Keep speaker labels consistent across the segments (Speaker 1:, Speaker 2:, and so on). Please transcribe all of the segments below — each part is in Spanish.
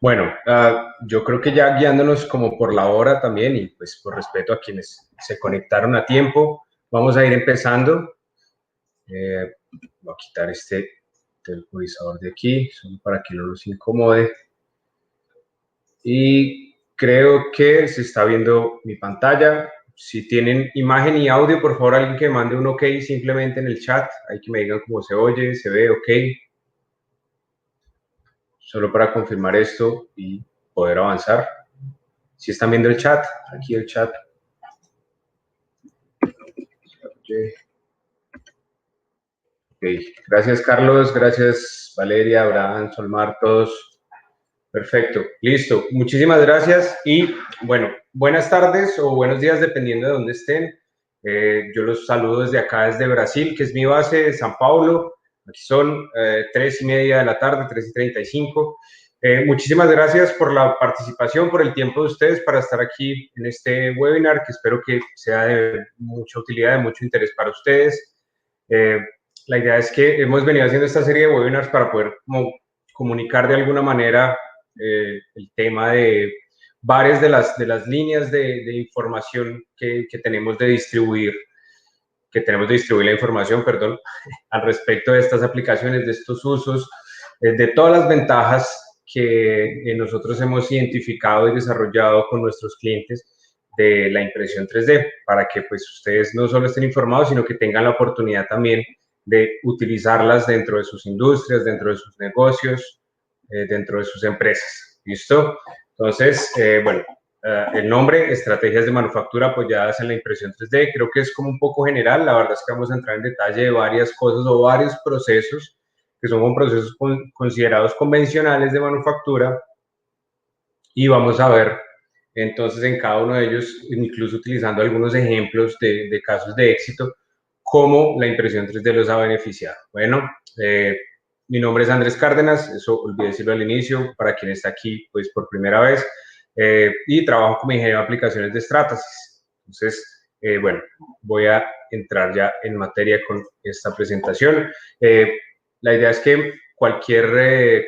Speaker 1: Bueno, yo creo que ya guiándonos como por la hora también y pues por respeto a quienes se conectaron a tiempo, vamos a ir empezando. Voy a quitar este temporizador de aquí, solo para que no nos incomode. Y creo que se está viendo mi pantalla. Si tienen imagen y audio, por favor, alguien que mande un OK simplemente en el chat. Hay que me digan cómo se oye, se ve, OK. Solo para confirmar esto y poder avanzar. Si están viendo el chat, aquí el chat. Okay. Gracias, Carlos. Gracias, Valeria, Abraham, Solmar, todos. Perfecto. Listo. Muchísimas gracias. Y bueno, buenas tardes o buenos días, dependiendo de dónde estén. Yo los saludo desde acá, desde Brasil, que es mi base, de San Paulo. Aquí son 3:30 de la tarde, 3:35. Muchísimas gracias por la participación, por el tiempo de ustedes para estar aquí en este webinar, que espero que sea de mucha utilidad, de mucho interés para ustedes. Eh, la idea es que hemos venido haciendo esta serie de webinars para poder comunicar de alguna manera el tema de varias de las líneas de información que tenemos de distribuir, la información, perdón, al respecto de estas aplicaciones, de estos usos, de todas las ventajas que nosotros hemos identificado y desarrollado con nuestros clientes de la impresión 3D, para que pues ustedes no solo estén informados, sino que tengan la oportunidad también de utilizarlas dentro de sus industrias, dentro de sus negocios, dentro de sus empresas. ¿Listo? Entonces, bueno, el nombre, estrategias de manufactura apoyadas en la impresión 3D, creo que es como un poco general. La verdad es que vamos a entrar en detalle de varias cosas o varios procesos que son como procesos considerados convencionales de manufactura, y vamos a ver entonces en cada uno de ellos, incluso utilizando algunos ejemplos de casos de éxito, cómo la impresión 3D los ha beneficiado. Bueno, mi nombre es Andrés Cárdenas, eso olvidé decirlo al inicio, para quien está aquí pues por primera vez, y trabajo como ingeniero de aplicaciones de Stratasys. Entonces, bueno, voy a entrar ya en materia con esta presentación. La idea es que cualquier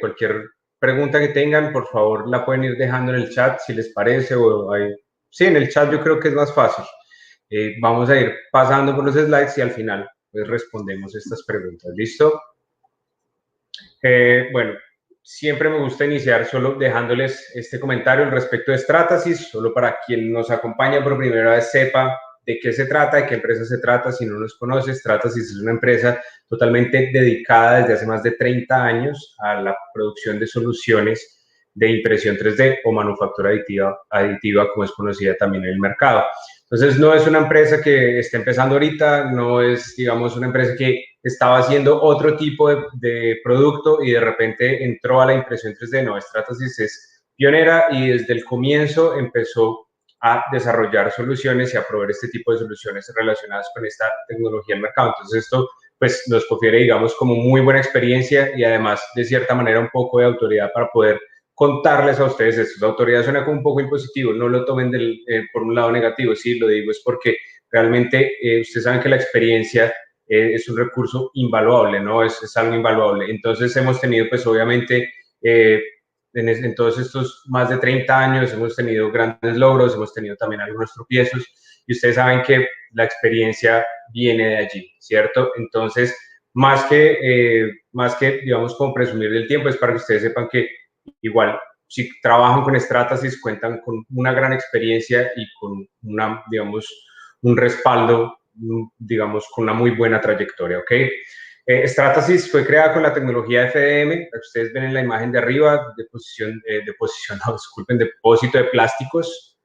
Speaker 1: pregunta que tengan, por favor, la pueden ir dejando en el chat si les parece, o ahí. Sí, en el chat yo creo que es más fácil. Vamos a ir pasando por los slides y al final pues respondemos estas preguntas. ¿Listo? Bueno, siempre me gusta iniciar solo dejándoles este comentario al respecto de Stratasys, solo para quien nos acompaña por primera vez sepa de qué se trata, de qué empresa se trata. Si no nos conoce, Stratasys es una empresa totalmente dedicada desde hace más de 30 años a la producción de soluciones de impresión 3D o manufactura aditiva, como es conocida también en el mercado. Entonces, no es una empresa que esté empezando ahorita, no es, digamos, una empresa que estaba haciendo otro tipo de producto y de repente entró a la impresión 3D. No, Stratasys es pionera y desde el comienzo empezó a desarrollar soluciones y a proveer este tipo de soluciones relacionadas con esta tecnología al mercado. Entonces, esto pues nos confiere, digamos, como muy buena experiencia y además, de cierta manera, un poco de autoridad para poder contarles a ustedes esto. La autoridad suena como un poco impositivo, no lo tomen por un lado negativo. Sí, lo digo es porque realmente ustedes saben que la experiencia es un recurso invaluable, ¿no? Es algo invaluable. Entonces hemos tenido, pues obviamente, en todos estos más de 30 años hemos tenido grandes logros, hemos tenido también algunos tropiezos, y ustedes saben que la experiencia viene de allí, ¿cierto? Entonces, más que digamos, como presumir del tiempo, es para que ustedes sepan que igual, si trabajan con Stratasys, cuentan con una gran experiencia y con digamos, un respaldo, digamos, con una muy buena trayectoria, ¿ok? Stratasys fue creada con la tecnología FDM, que ustedes ven en la imagen de arriba, no, disculpen, depósito de plásticos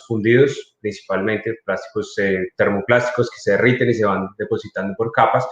Speaker 1: fundidos, principalmente plásticos termoplásticos que se derriten y se van depositando por capas.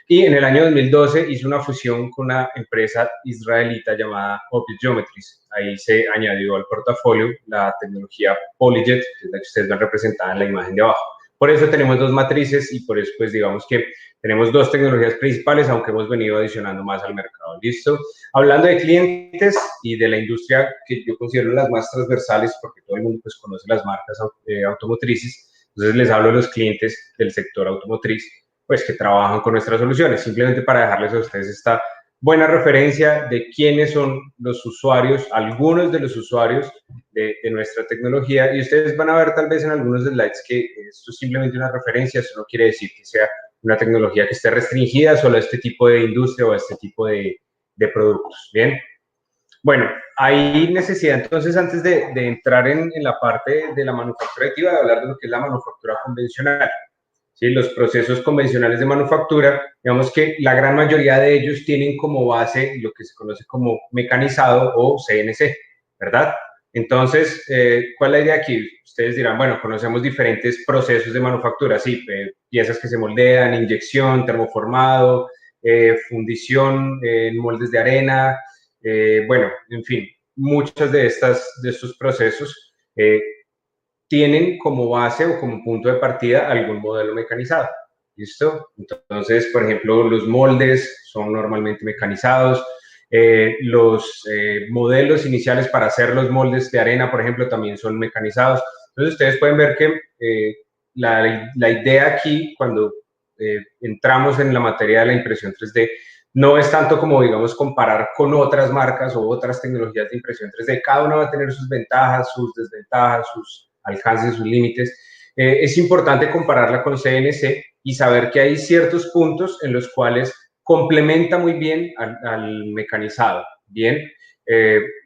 Speaker 1: Y en el año 2012 hizo una fusión con una empresa israelita llamada Object Geometries. Ahí se añadió al portafolio la tecnología PolyJet, que es la que ustedes ven representada en la imagen de abajo. Por eso tenemos dos matrices y por eso, pues, digamos que tenemos dos tecnologías principales, aunque hemos venido adicionando más al mercado. ¿Listo? Hablando de clientes y de la industria que yo considero las más transversales, porque todo el mundo pues conoce las marcas automotrices, entonces les hablo de los clientes del sector automotriz, pues que trabajan con nuestras soluciones, simplemente para dejarles a ustedes esta buena referencia de quiénes son los usuarios, algunos de los usuarios de nuestra tecnología, y ustedes van a ver tal vez en algunos slides que esto es simplemente una referencia, eso no quiere decir que sea una tecnología que esté restringida solo a este tipo de industria o a este tipo de productos, ¿bien? Bueno, hay necesidad entonces, antes de entrar en la parte de la manufactura aditiva, de hablar de lo que es la manufactura convencional. ¿Sí? Los procesos convencionales de manufactura, digamos que la gran mayoría de ellos tienen como base lo que se conoce como mecanizado o CNC, ¿verdad? Entonces, ¿cuál es la idea aquí? Ustedes dirán, bueno, conocemos diferentes procesos de manufactura, sí, piezas que se moldean, inyección, termoformado, fundición en moldes de arena, bueno, en fin, muchos de estos procesos tienen como base o como punto de partida algún modelo mecanizado. ¿Listo? Entonces, por ejemplo, los moldes son normalmente mecanizados. Los modelos iniciales para hacer los moldes de arena, por ejemplo, también son mecanizados. Entonces, ustedes pueden ver que la idea aquí, cuando entramos en la materia de la impresión 3D, no es tanto como, digamos, comparar con otras marcas o otras tecnologías de impresión 3D. Cada una va a tener sus ventajas, sus desventajas, sus alcances, sus límites. Es importante compararla con CNC y saber que hay ciertos puntos en los cuales complementa muy bien al mecanizado. Bien,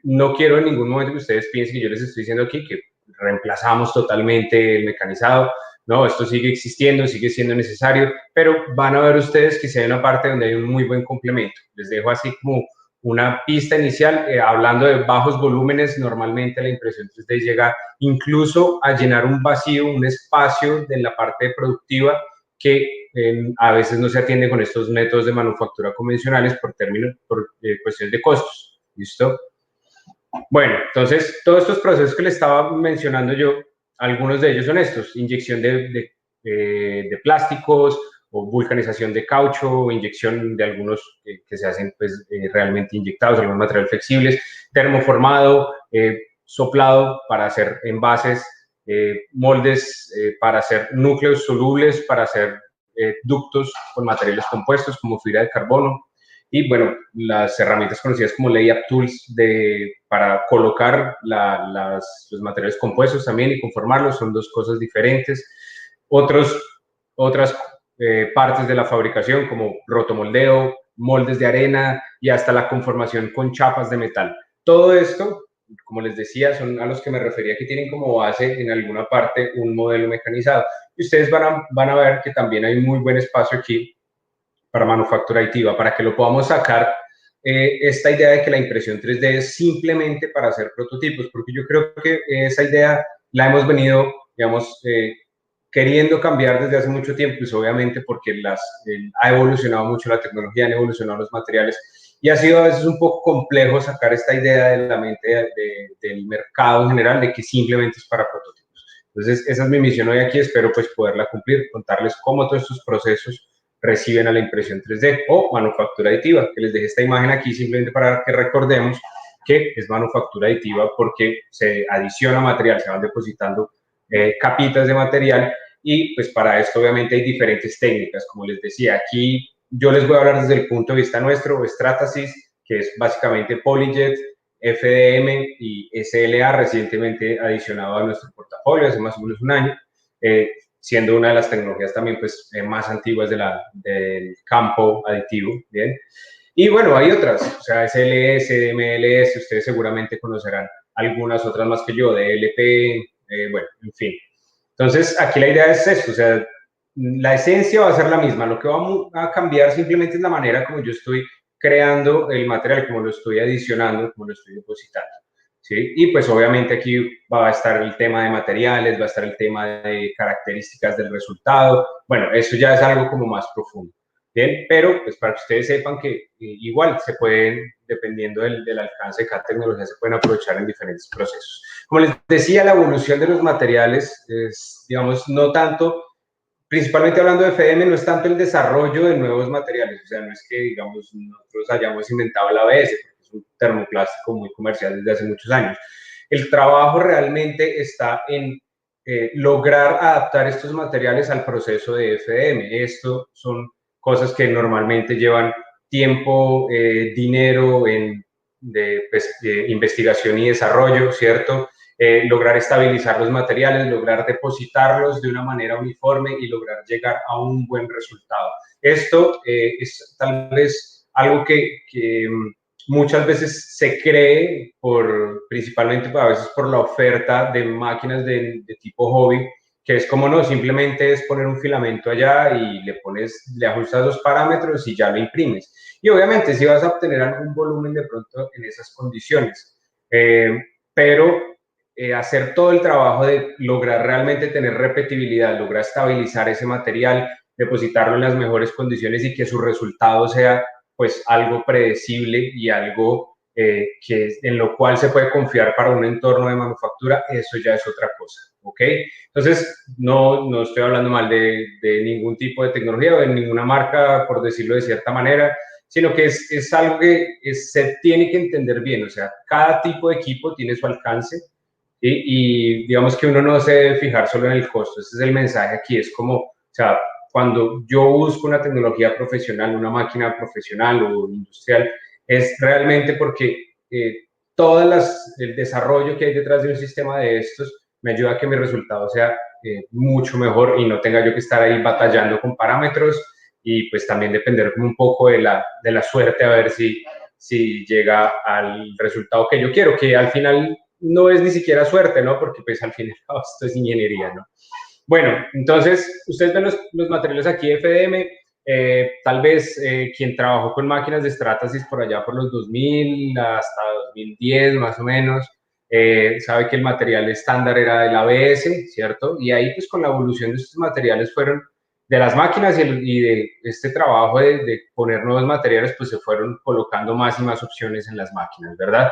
Speaker 1: no quiero en ningún momento que ustedes piensen que yo les estoy diciendo aquí que reemplazamos totalmente el mecanizado. No, esto sigue existiendo, sigue siendo necesario, pero van a ver ustedes que si hay una parte donde hay un muy buen complemento. Les dejo así como una pista inicial, hablando de bajos volúmenes, normalmente la impresión 3D llega incluso a llenar un vacío, un espacio de la parte productiva que a veces no se atiende con estos métodos de manufactura convencionales por cuestiones de costos. ¿Listo? Bueno, entonces, todos estos procesos que le estaba mencionando yo, algunos de ellos son estos: inyección de plásticos, o vulcanización de caucho, o inyección de algunos que se hacen pues, realmente inyectados, algunos materiales flexibles, termoformado, soplado para hacer envases, moldes para hacer núcleos solubles, para hacer ductos con materiales compuestos como fibra de carbono, y bueno, las herramientas conocidas como layup tools para colocar los materiales compuestos también y conformarlos son dos cosas diferentes. Otras partes de la fabricación como rotomoldeo, moldes de arena y hasta la conformación con chapas de metal. Todo esto, como les decía, son a los que me refería que tienen como base en alguna parte un modelo mecanizado. Y ustedes van a ver que también hay muy buen espacio aquí para manufactura aditiva, para que lo podamos sacar esta idea de que la impresión 3D es simplemente para hacer prototipos, porque yo creo que esa idea la hemos venido, digamos, queriendo cambiar desde hace mucho tiempo, pues obviamente porque ha evolucionado mucho la tecnología, han evolucionado los materiales, y ha sido a veces un poco complejo sacar esta idea de la mente del mercado en general, de que simplemente es para prototipos. Entonces, esa es mi misión hoy aquí, espero pues poderla cumplir, contarles cómo todos estos procesos reciben a la impresión 3D o manufactura aditiva, que les dejé esta imagen aquí simplemente para que recordemos que es manufactura aditiva porque se adiciona material, se van depositando capitas de material, y pues para esto obviamente hay diferentes técnicas, como les decía, aquí yo les voy a hablar desde el punto de vista nuestro, Stratasys, que es básicamente PolyJet, FDM y SLA, recientemente adicionado a nuestro portafolio hace más o menos un año, siendo una de las tecnologías también pues, más antiguas del campo aditivo, ¿bien? Y bueno, hay otras, o sea, SLS, DMLS, ustedes seguramente conocerán algunas otras más que yo, DLP, bueno, en fin. Entonces, aquí la idea es esto, o sea, la esencia va a ser la misma, lo que va a cambiar simplemente es la manera como yo estoy creando el material, como lo estoy adicionando, como lo estoy depositando. ¿Sí? Y pues obviamente aquí va a estar el tema de materiales, va a estar el tema de características del resultado. Bueno, eso ya es algo como más profundo. Bien, pero pues para que ustedes sepan que igual se pueden, dependiendo del alcance de cada tecnología, se pueden aprovechar en diferentes procesos. Como les decía, la evolución de los materiales es, digamos, no tanto, principalmente hablando de FDM, no es tanto el desarrollo de nuevos materiales, o sea, no es que, digamos, nosotros hayamos inventado el ABS, porque es un termoplástico muy comercial desde hace muchos años. El trabajo realmente está en lograr adaptar estos materiales al proceso de FDM. Esto son cosas que normalmente llevan tiempo, dinero en investigación y desarrollo, ¿cierto? Lograr estabilizar los materiales, lograr depositarlos de una manera uniforme y lograr llegar a un buen resultado. Esto es tal vez algo que muchas veces se cree, principalmente a veces por la oferta de máquinas de tipo hobby, que es como no, simplemente es poner un filamento allá y le ajustas los parámetros y ya lo imprimes. Y obviamente si vas a obtener algún volumen de pronto en esas condiciones, pero hacer todo el trabajo de lograr realmente tener repetibilidad, lograr estabilizar ese material, depositarlo en las mejores condiciones y que su resultado sea pues algo predecible y algo en lo cual se puede confiar para un entorno de manufactura, eso ya es otra cosa, ¿ok? Entonces, no estoy hablando mal de ningún tipo de tecnología o de ninguna marca, por decirlo de cierta manera, sino que es algo que se tiene que entender bien, o sea, cada tipo de equipo tiene su alcance y digamos que uno no se debe fijar solo en el costo, ese es el mensaje aquí, es como, o sea, cuando yo busco una tecnología profesional, una máquina profesional o industrial, es realmente porque el desarrollo que hay detrás de un sistema de estos me ayuda a que mi resultado sea mucho mejor y no tenga yo que estar ahí batallando con parámetros y pues también depender como un poco de la suerte a ver si llega al resultado que yo quiero, que al final no es ni siquiera suerte, ¿no? Porque pues al final esto es ingeniería, ¿no? Bueno, entonces, ustedes ven los materiales aquí de FDM, tal vez quien trabajó con máquinas de Stratasys por allá por los 2000 hasta 2010 más o menos, sabe que el material estándar era el ABS, ¿cierto? Y ahí pues con la evolución de estos materiales fueron de las máquinas y de este trabajo de poner nuevos materiales, pues se fueron colocando más y más opciones en las máquinas, ¿verdad?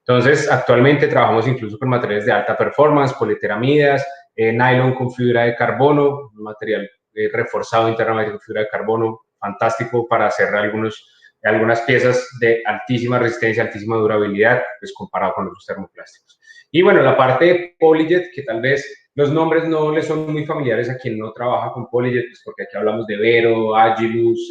Speaker 1: Entonces, actualmente trabajamos incluso con materiales de alta performance, polieteramidas, nylon con fibra de carbono, un material reforzado internamente con fibra de carbono, fantástico para hacer algunas piezas de altísima resistencia, altísima durabilidad, pues comparado con otros termoplásticos. Y bueno, la parte de Polyjet, que tal vez los nombres no le son muy familiares a quien no trabaja con Polyjet, pues porque aquí hablamos de Vero, Agilus,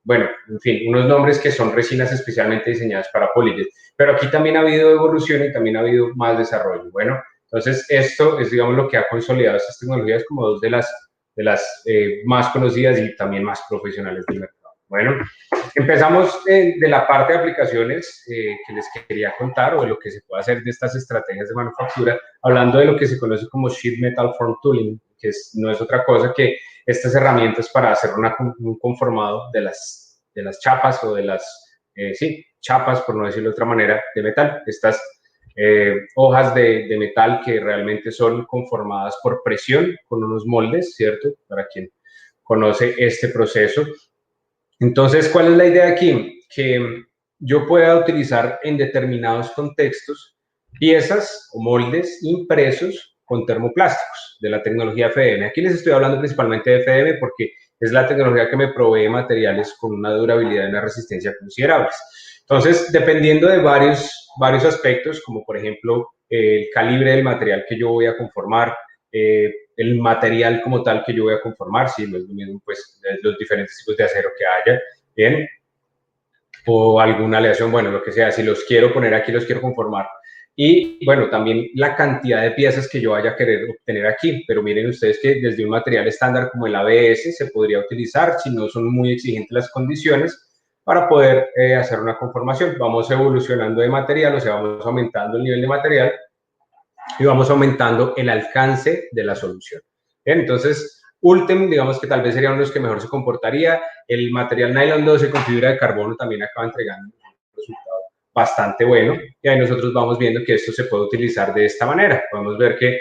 Speaker 1: bueno, en fin, unos nombres que son resinas especialmente diseñadas para Polyjet. Pero aquí también ha habido evolución y también ha habido más desarrollo. Bueno, entonces esto es, digamos, lo que ha consolidado estas tecnologías como dos de las más conocidas y también más profesionales del mercado. Bueno, empezamos de la parte de aplicaciones que les quería contar o de lo que se puede hacer de estas estrategias de manufactura, hablando de lo que se conoce como Sheet Metal Form Tooling, que no es otra cosa que estas herramientas para hacer un conformado de las chapas o sí, chapas, por no decirlo de otra manera, de metal. Estas hojas de metal que realmente son conformadas por presión con unos moldes, ¿cierto? Para quien conoce este proceso. Entonces, ¿cuál es la idea aquí? Que yo pueda utilizar en determinados contextos piezas o moldes impresos con termoplásticos de la tecnología FDM. Aquí les estoy hablando principalmente de FDM porque es la tecnología que me provee materiales con una durabilidad y una resistencia considerables. Entonces, dependiendo de varios aspectos, como por ejemplo el calibre del material que yo voy a conformar, el material como tal que yo voy a conformar, si no es lo mismo, pues los diferentes tipos de acero que haya, ¿bien? O alguna aleación, bueno, lo que sea, si los quiero poner aquí, los quiero conformar. Y bueno, también la cantidad de piezas que yo vaya a querer obtener aquí, pero miren ustedes que desde un material estándar como el ABS se podría utilizar si no son muy exigentes las condiciones para poder hacer una conformación. Vamos evolucionando de material, o sea, vamos aumentando el nivel de material y vamos aumentando el alcance de la solución. Bien, entonces, Ultem, digamos que tal vez sería uno de los que mejor se comportaría. El material nylon 12 con fibra de carbono también acaba entregando un resultado bastante bueno. Y ahí nosotros vamos viendo que esto se puede utilizar de esta manera. Podemos ver que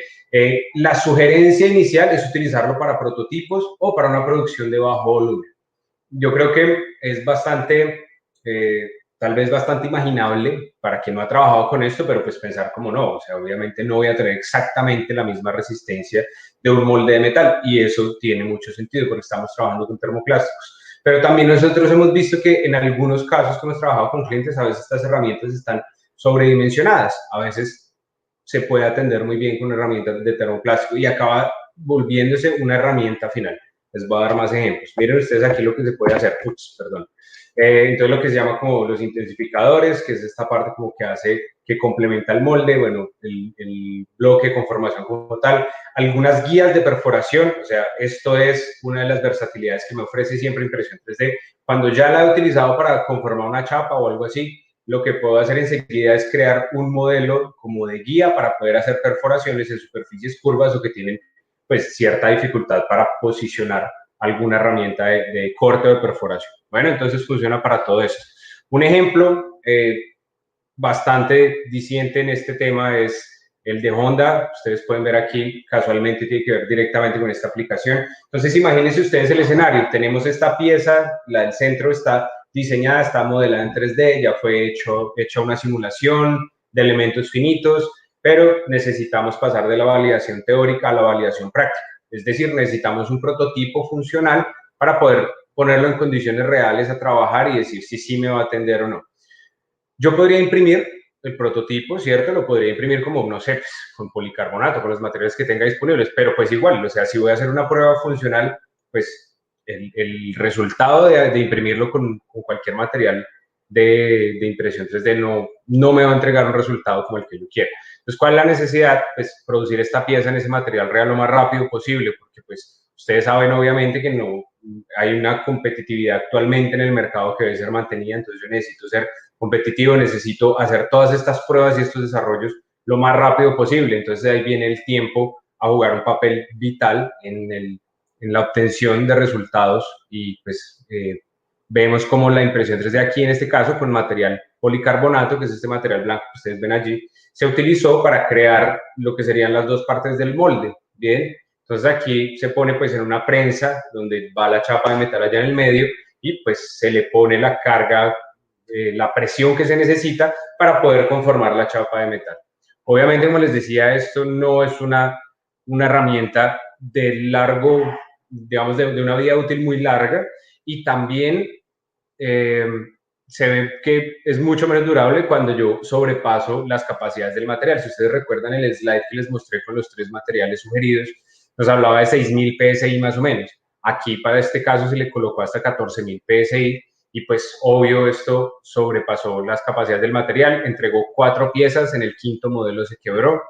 Speaker 1: la sugerencia inicial es utilizarlo para prototipos o para una producción de bajo volumen. Yo creo que es tal vez bastante imaginable para quien no ha trabajado con esto, pero pues pensar como no, o sea, obviamente no voy a tener exactamente la misma resistencia de un molde de metal y eso tiene mucho sentido porque estamos trabajando con termoplásticos. Pero también nosotros hemos visto que en algunos casos que hemos trabajado con clientes, a veces estas herramientas están sobredimensionadas, a veces se puede atender muy bien con herramientas de termoplástico y acaba volviéndose una herramienta final. Les voy a dar más ejemplos. Miren ustedes aquí lo que se puede hacer. Ups, perdón. Entonces lo que se llama como los intensificadores, que es esta parte como que hace, que complementa el molde, bueno, el bloque de conformación como tal, algunas guías de perforación, o sea, esto es una de las versatilidades que me ofrece siempre Impresión 3D. Cuando ya la he utilizado para conformar una chapa o algo así, lo que puedo hacer enseguida es crear un modelo como de guía para poder hacer perforaciones en superficies curvas o que tienen pues cierta dificultad para posicionar alguna herramienta de corte o de perforación. Bueno, entonces funciona para todo eso. Un ejemplo bastante disidente en este tema es el de Honda. Ustedes pueden ver aquí, casualmente tiene que ver directamente con esta aplicación. Entonces, imagínense ustedes el escenario. Tenemos esta pieza, la del centro está diseñada, está modelada en 3D, ya fue hecha una simulación de elementos finitos, pero necesitamos pasar de la validación teórica a la validación práctica. Es decir, necesitamos un prototipo funcional para poder ponerlo en condiciones reales a trabajar y decir si sí me va a atender o no. Yo podría imprimir el prototipo, ¿cierto? Lo podría imprimir como, no sé, con policarbonato, con los materiales que tenga disponibles, pero pues igual, o sea, si voy a hacer una prueba funcional, pues el resultado de imprimirlo con cualquier material de impresión 3D no me va a entregar un resultado como el que yo quiero. Entonces, ¿cuál es la necesidad? Pues producir esta pieza en ese material real lo más rápido posible, porque pues ustedes saben obviamente que no hay una competitividad actualmente en el mercado que debe ser mantenida, entonces yo necesito ser competitivo, necesito hacer todas estas pruebas y estos desarrollos lo más rápido posible. Entonces ahí viene el tiempo a jugar un papel vital en la obtención de resultados y pues vemos como la impresión 3D aquí en este caso con material policarbonato, que es este material blanco que ustedes ven allí, se utilizó para crear lo que serían las dos partes del molde, ¿bien? Entonces aquí se pone pues en una prensa donde va la chapa de metal allá en el medio y pues se le pone la carga, la presión que se necesita para poder conformar la chapa de metal. Obviamente, como les decía, esto no es una herramienta de largo, digamos, de una vida útil muy larga y también se ve que es mucho menos durable cuando yo sobrepaso las capacidades del material. Si ustedes recuerdan el slide que les mostré con los 3 materiales sugeridos, nos hablaba de 6.000 PSI más o menos. Aquí para este caso se le colocó hasta 14.000 PSI y pues obvio esto sobrepasó las capacidades del material, entregó 4 piezas, en el 5.º modelo se quebró.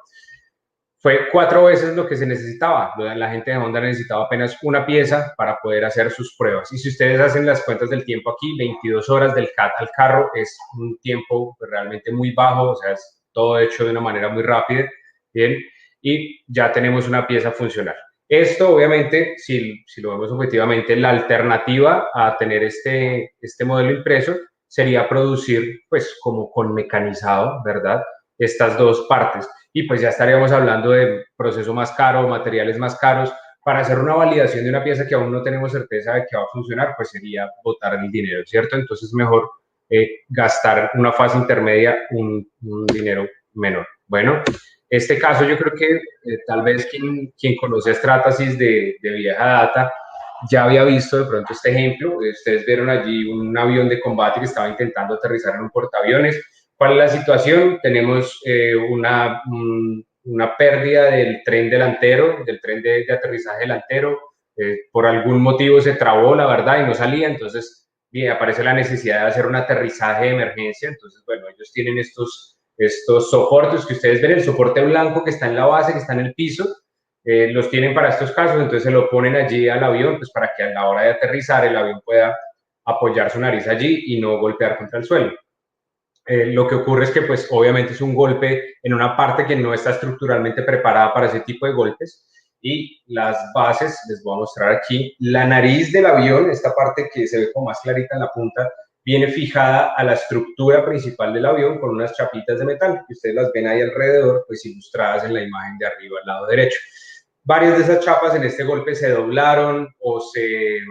Speaker 1: Fue 4 veces lo que se necesitaba. La gente de Honda necesitaba apenas una pieza para poder hacer sus pruebas. Y si ustedes hacen las cuentas del tiempo aquí, 22 horas del CAT al carro es un tiempo realmente muy bajo, o sea, es todo hecho de una manera muy rápida, ¿bien? Y ya tenemos una pieza funcional. Esto, obviamente, si lo vemos objetivamente, la alternativa a tener este modelo impreso sería producir, pues, como con mecanizado, ¿verdad? Estas dos partes y pues ya estaríamos hablando de proceso más caro, materiales más caros. Para hacer una validación de una pieza que aún no tenemos certeza de que va a funcionar, pues sería botar el dinero, ¿cierto? Entonces mejor gastar una fase intermedia un dinero menor. Bueno, este caso yo creo que tal vez quien conoce a Stratasys de vieja data ya había visto de pronto este ejemplo. Ustedes vieron allí un avión de combate que estaba intentando aterrizar en un portaaviones. ¿Cuál es la situación? Tenemos una pérdida del tren delantero, del tren de aterrizaje delantero. Por algún motivo se trabó, la verdad, y no salía. Entonces, bien, aparece la necesidad de hacer un aterrizaje de emergencia. Entonces, bueno, ellos tienen estos soportes que ustedes ven, el soporte blanco que está en la base, que está en el piso. Los tienen para estos casos, entonces se lo ponen allí al avión, pues para que a la hora de aterrizar el avión pueda apoyar su nariz allí y no golpear contra el suelo. Lo que ocurre es que, pues, obviamente es un golpe en una parte que no está estructuralmente preparada para ese tipo de golpes y las bases, les voy a mostrar aquí, la nariz del avión, esta parte que se ve como más clarita en la punta, viene fijada a la estructura principal del avión con unas chapitas de metal, que ustedes las ven ahí alrededor, pues ilustradas en la imagen de arriba al lado derecho. Varias de esas chapas en este golpe se doblaron o se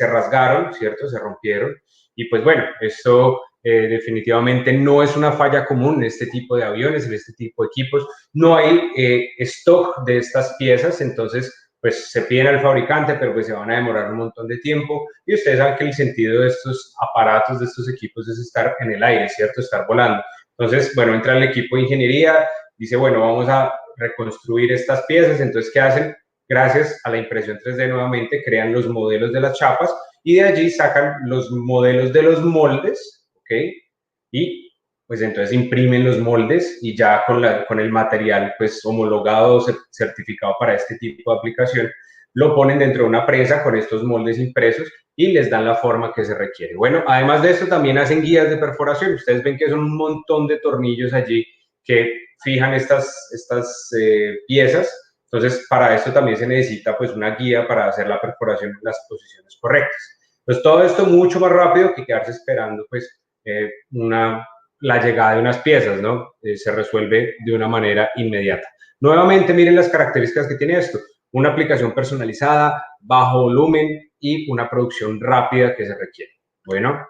Speaker 1: rasgaron, ¿cierto? Se rompieron. Y pues bueno, esto definitivamente no es una falla común en este tipo de aviones, en este tipo de equipos. No hay stock de estas piezas, entonces pues se piden al fabricante, pero pues se van a demorar un montón de tiempo. Y ustedes saben que el sentido de estos aparatos, de estos equipos, es estar en el aire, ¿cierto? Estar volando. Entonces, bueno, entra el equipo de ingeniería, dice, bueno, vamos a reconstruir estas piezas. Entonces, ¿qué hacen? gracias a la impresión 3D nuevamente, crean los modelos de las chapas y de allí sacan los modelos de los moldes, ¿ok? Y pues entonces imprimen los moldes y ya con el material pues homologado o certificado para este tipo de aplicación, lo ponen dentro de una presa con estos moldes impresos y les dan la forma que se requiere. Bueno, además de esto también hacen guías de perforación. Ustedes ven que son un montón de tornillos allí que fijan estas piezas. Entonces, para esto también se necesita pues una guía para hacer la perforación en las posiciones correctas. Pues todo esto mucho más rápido que quedarse esperando pues la llegada de unas piezas, ¿no? Se resuelve de una manera inmediata. Nuevamente, miren las características que tiene esto. Una aplicación personalizada, bajo volumen y una producción rápida que se requiere. Bueno,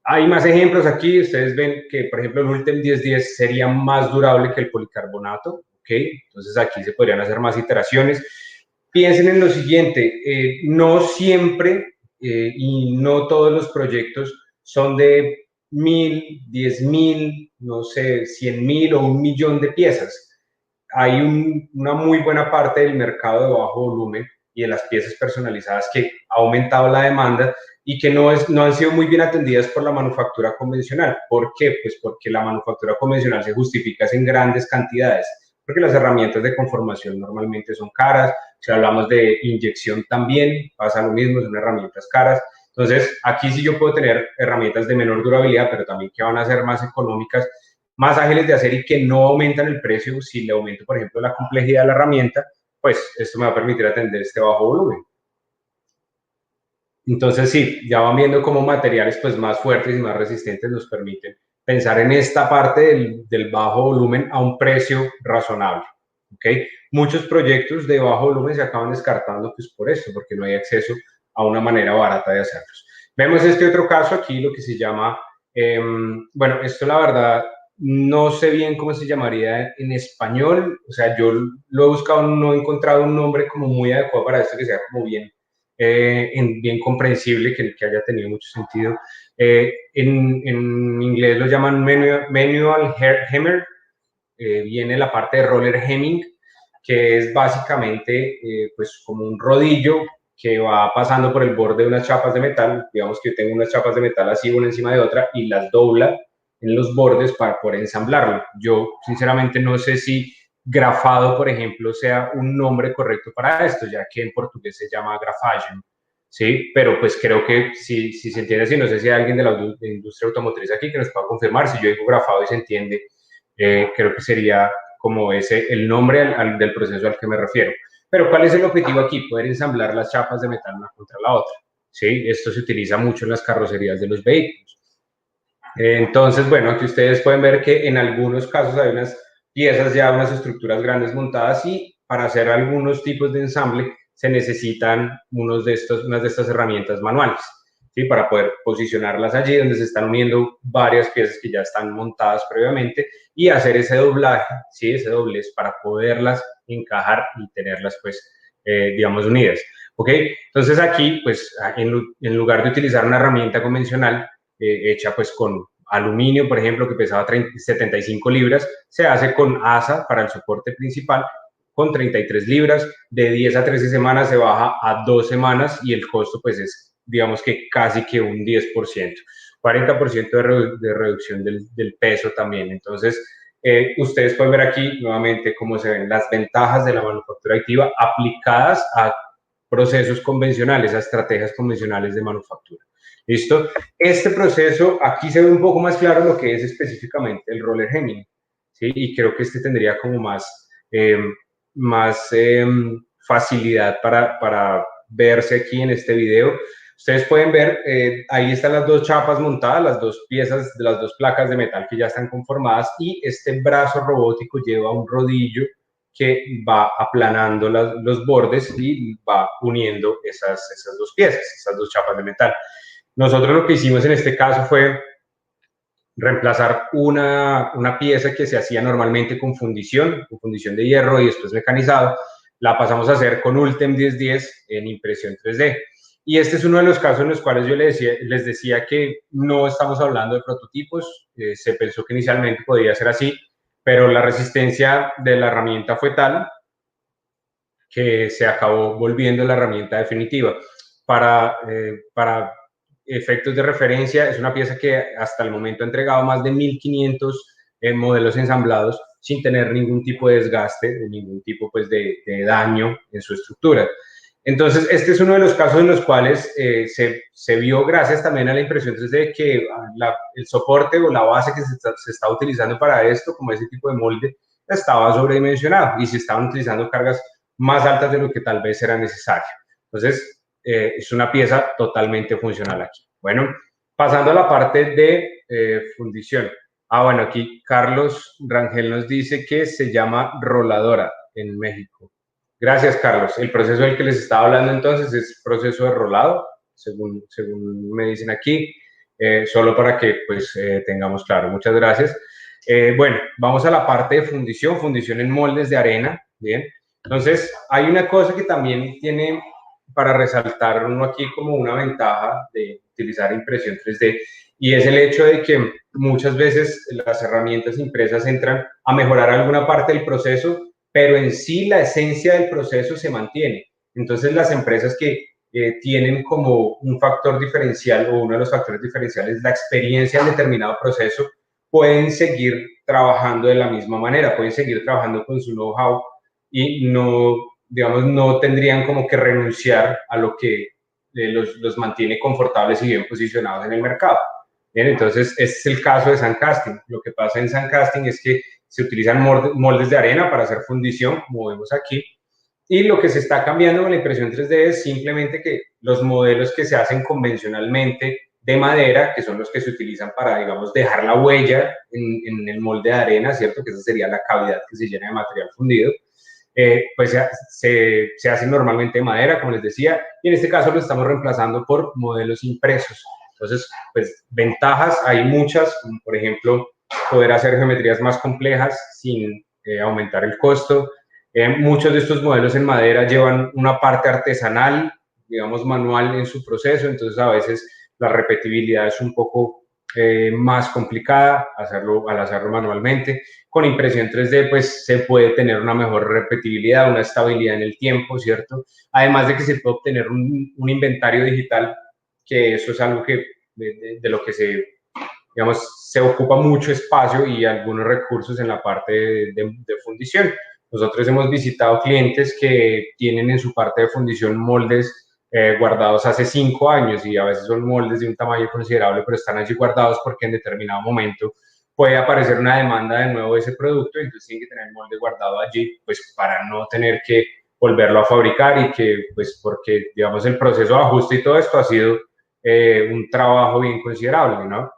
Speaker 1: hay más ejemplos aquí. Ustedes ven que, por ejemplo, el Ultem 1010 sería más durable que el policarbonato. ¿Ok? Entonces aquí se podrían hacer más iteraciones. Piensen en lo siguiente, no siempre y no todos los proyectos son de 1000, 10.000, no sé, 100.000 o 1.000.000 de piezas. Hay una muy buena parte del mercado de bajo volumen y de las piezas personalizadas que ha aumentado la demanda y que no han sido muy bien atendidas por la manufactura convencional. ¿Por qué? Pues porque la manufactura convencional se justifica en grandes cantidades, porque las herramientas de conformación normalmente son caras. Si hablamos de inyección también pasa lo mismo, son herramientas caras. Entonces, aquí sí yo puedo tener herramientas de menor durabilidad, pero también que van a ser más económicas, más ágiles de hacer y que no aumentan el precio. Si le aumento, por ejemplo, la complejidad de la herramienta, pues esto me va a permitir atender este bajo volumen. Entonces, sí, ya van viendo cómo materiales pues más fuertes y más resistentes nos permiten pensar en esta parte del bajo volumen a un precio razonable. ¿Okay? Muchos proyectos de bajo volumen se acaban descartando pues por esto, porque no hay acceso a una manera barata de hacerlos. Vemos este otro caso aquí, lo que se llama, bueno, esto la verdad no sé bien cómo se llamaría en español, o sea, yo lo he buscado, no he encontrado un nombre como muy adecuado para esto que sea como bien bien comprensible, que haya tenido mucho sentido. En inglés lo llaman manual hammer, viene la parte de roller hemming, que es básicamente pues como un rodillo que va pasando por el borde de unas chapas de metal. Digamos que yo tengo unas chapas de metal así una encima de otra y las dobla en los bordes para poder ensamblarlo. Yo sinceramente no sé si grafado, por ejemplo, sea un nombre correcto para esto, ya que en portugués se llama grafagem, ¿sí? Pero pues creo que si se entiende así, no sé si hay alguien de la industria automotriz aquí que nos pueda confirmar, si yo digo grafado y se entiende, creo que sería como ese el nombre del proceso al que me refiero. Pero ¿cuál es el objetivo aquí? Poder ensamblar las chapas de metal una contra la otra, ¿sí? Esto se utiliza mucho en las carrocerías de los vehículos. Entonces, bueno, aquí ustedes pueden ver que en algunos casos hay unas piezas ya, unas estructuras grandes montadas y para hacer algunos tipos de ensamble se necesitan unas de estas herramientas manuales, ¿sí? Para poder posicionarlas allí donde se están uniendo varias piezas que ya están montadas previamente y hacer ese doblaje, ¿sí? Ese doblez para poderlas encajar y tenerlas, pues, digamos, unidas. ¿Ok? Entonces aquí, pues, en lugar de utilizar una herramienta convencional, hecha pues con aluminio, por ejemplo, que pesaba 75 libras, se hace con asa para el soporte principal con 33 libras, de 10 a 13 semanas se baja a 2 semanas y el costo pues es, digamos que casi que un 10%, 40% de reducción del peso también. Entonces, ustedes pueden ver aquí nuevamente cómo se ven las ventajas de la manufactura aditiva aplicadas a procesos convencionales, a estrategias convencionales de manufactura. ¿Listo? Este proceso, aquí se ve un poco más claro lo que es específicamente el roller hemming, ¿sí? Y creo que este tendría como más facilidad para verse aquí en este video. Ustedes pueden ver, ahí están las dos chapas montadas, las dos piezas, las dos placas de metal que ya están conformadas y este brazo robótico lleva un rodillo que va aplanando los bordes y va uniendo esas dos piezas, esas dos chapas de metal. Nosotros lo que hicimos en este caso fue reemplazar una pieza que se hacía normalmente con fundición de hierro y después mecanizado, la pasamos a hacer con Ultem 1010 en impresión 3D. Y este es uno de los casos en los cuales yo les decía que no estamos hablando de prototipos, se pensó que inicialmente podía ser así, pero la resistencia de la herramienta fue tal que se acabó volviendo la herramienta definitiva. Para efectos de referencia, es una pieza que hasta el momento ha entregado más de 1500 modelos ensamblados sin tener ningún tipo de desgaste, ningún tipo pues, de daño en su estructura. Entonces, este es uno de los casos en los cuales se vio, gracias también a la impresión 3D, que el soporte o la base que se está utilizando para esto, como ese tipo de molde, estaba sobredimensionado y se estaban utilizando cargas más altas de lo que tal vez era necesario. Entonces, es una pieza totalmente funcional aquí. Bueno, pasando a la parte de fundición. Bueno, aquí Carlos Rangel nos dice que se llama roladora en México. Gracias, Carlos. El proceso del que les estaba hablando entonces es proceso de rolado, según me dicen aquí, solo para que pues tengamos claro. Muchas gracias. Bueno, vamos a la parte de fundición, fundición en moldes de arena. Bien, entonces hay una cosa que también tiene para resaltar uno aquí como una ventaja de utilizar impresión 3D, y es el hecho de que muchas veces las herramientas impresas entran a mejorar alguna parte del proceso, pero en sí la esencia del proceso se mantiene. Entonces las empresas que tienen como un factor diferencial o uno de los factores diferenciales la experiencia en determinado proceso, pueden seguir trabajando de la misma manera, pueden seguir trabajando con su know-how y no, digamos, no tendrían como que renunciar a lo que los mantiene confortables y bien posicionados en el mercado. Bien, entonces, este es el caso de Sandcasting. Lo que pasa en Sandcasting es que se utilizan moldes de arena para hacer fundición, como vemos aquí, y lo que se está cambiando con la impresión 3D es simplemente que los modelos que se hacen convencionalmente de madera, que son los que se utilizan para, digamos, dejar la huella en el molde de arena, ¿cierto? Que esa sería la cavidad que se llena de material fundido. Pues se hacen normalmente de madera, como les decía, y en este caso lo estamos reemplazando por modelos impresos. Entonces, pues ventajas hay muchas, como por ejemplo, poder hacer geometrías más complejas sin aumentar el costo. Muchos de estos modelos en madera llevan una parte artesanal, digamos manual en su proceso, entonces a veces la repetibilidad es un poco más complicada al hacerlo manualmente. Con impresión 3D pues se puede tener una mejor repetibilidad, una estabilidad en el tiempo, ¿cierto? Además de que se puede obtener un inventario digital, que eso es algo que de lo que digamos, se ocupa mucho espacio y algunos recursos en la parte de fundición. Nosotros hemos visitado clientes que tienen en su parte de fundición moldes guardados hace 5 años y a veces son moldes de un tamaño considerable, pero están allí guardados porque en determinado momento puede aparecer una demanda de nuevo de ese producto, y entonces tienen que tener el molde guardado allí, pues para no tener que volverlo a fabricar y que, pues porque, digamos, el proceso de ajuste y todo esto ha sido un trabajo bien considerable, ¿no?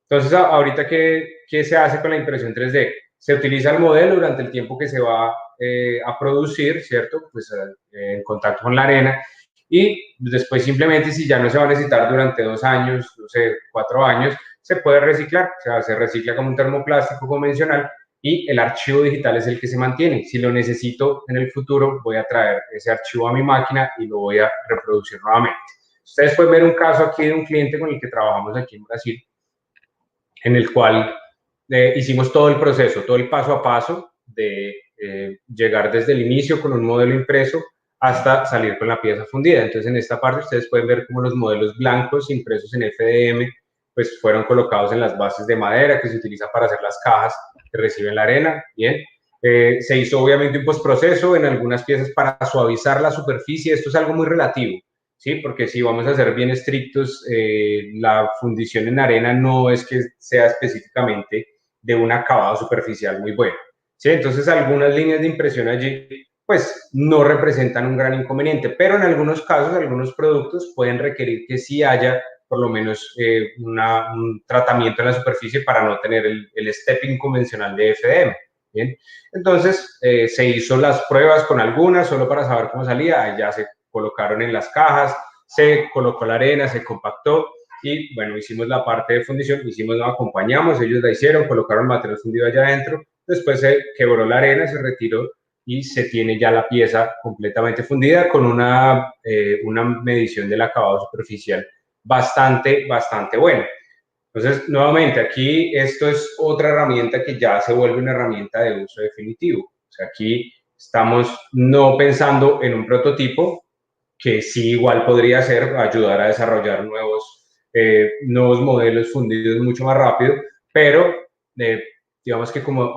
Speaker 1: Entonces, ahorita, ¿qué se hace con la impresión 3D? Se utiliza el modelo durante el tiempo que se va a producir, ¿cierto? Pues en contacto con la arena, y después simplemente, si ya no se va a necesitar durante 2 años, no sé, 4 años, se puede reciclar, o sea, se recicla como un termoplástico convencional y el archivo digital es el que se mantiene. Si lo necesito en el futuro, voy a traer ese archivo a mi máquina y lo voy a reproducir nuevamente. Ustedes pueden ver un caso aquí de un cliente con el que trabajamos aquí en Brasil, en el cual hicimos todo el proceso, todo el paso a paso de llegar desde el inicio con un modelo impreso hasta salir con la pieza fundida. Entonces, en esta parte ustedes pueden ver cómo los modelos blancos impresos en FDM pues fueron colocados en las bases de madera que se utilizan para hacer las cajas que reciben la arena. Bien, se hizo obviamente un postproceso en algunas piezas para suavizar la superficie. Esto es algo muy relativo, ¿sí? Porque si vamos a ser bien estrictos, la fundición en arena no es que sea específicamente de un acabado superficial muy bueno, ¿sí? Entonces, algunas líneas de impresión allí, pues, no representan un gran inconveniente, pero en algunos casos, algunos productos pueden requerir que sí haya por lo menos un tratamiento en la superficie para no tener el stepping convencional de FDM. ¿Bien? Entonces, se hizo las pruebas con algunas, solo para saber cómo salía, ya se colocaron en las cajas, se colocó la arena, se compactó y bueno, hicimos la parte de fundición, nos acompañamos, ellos la hicieron, colocaron material fundido allá adentro, después se quebró la arena, se retiró y se tiene ya la pieza completamente fundida con una medición del acabado superficial bastante buena. Entonces, nuevamente, aquí esto es otra herramienta que ya se vuelve una herramienta de uso definitivo. O sea, aquí estamos no pensando en un prototipo, que sí igual podría ser ayudar a desarrollar nuevos modelos fundidos mucho más rápido, pero digamos que como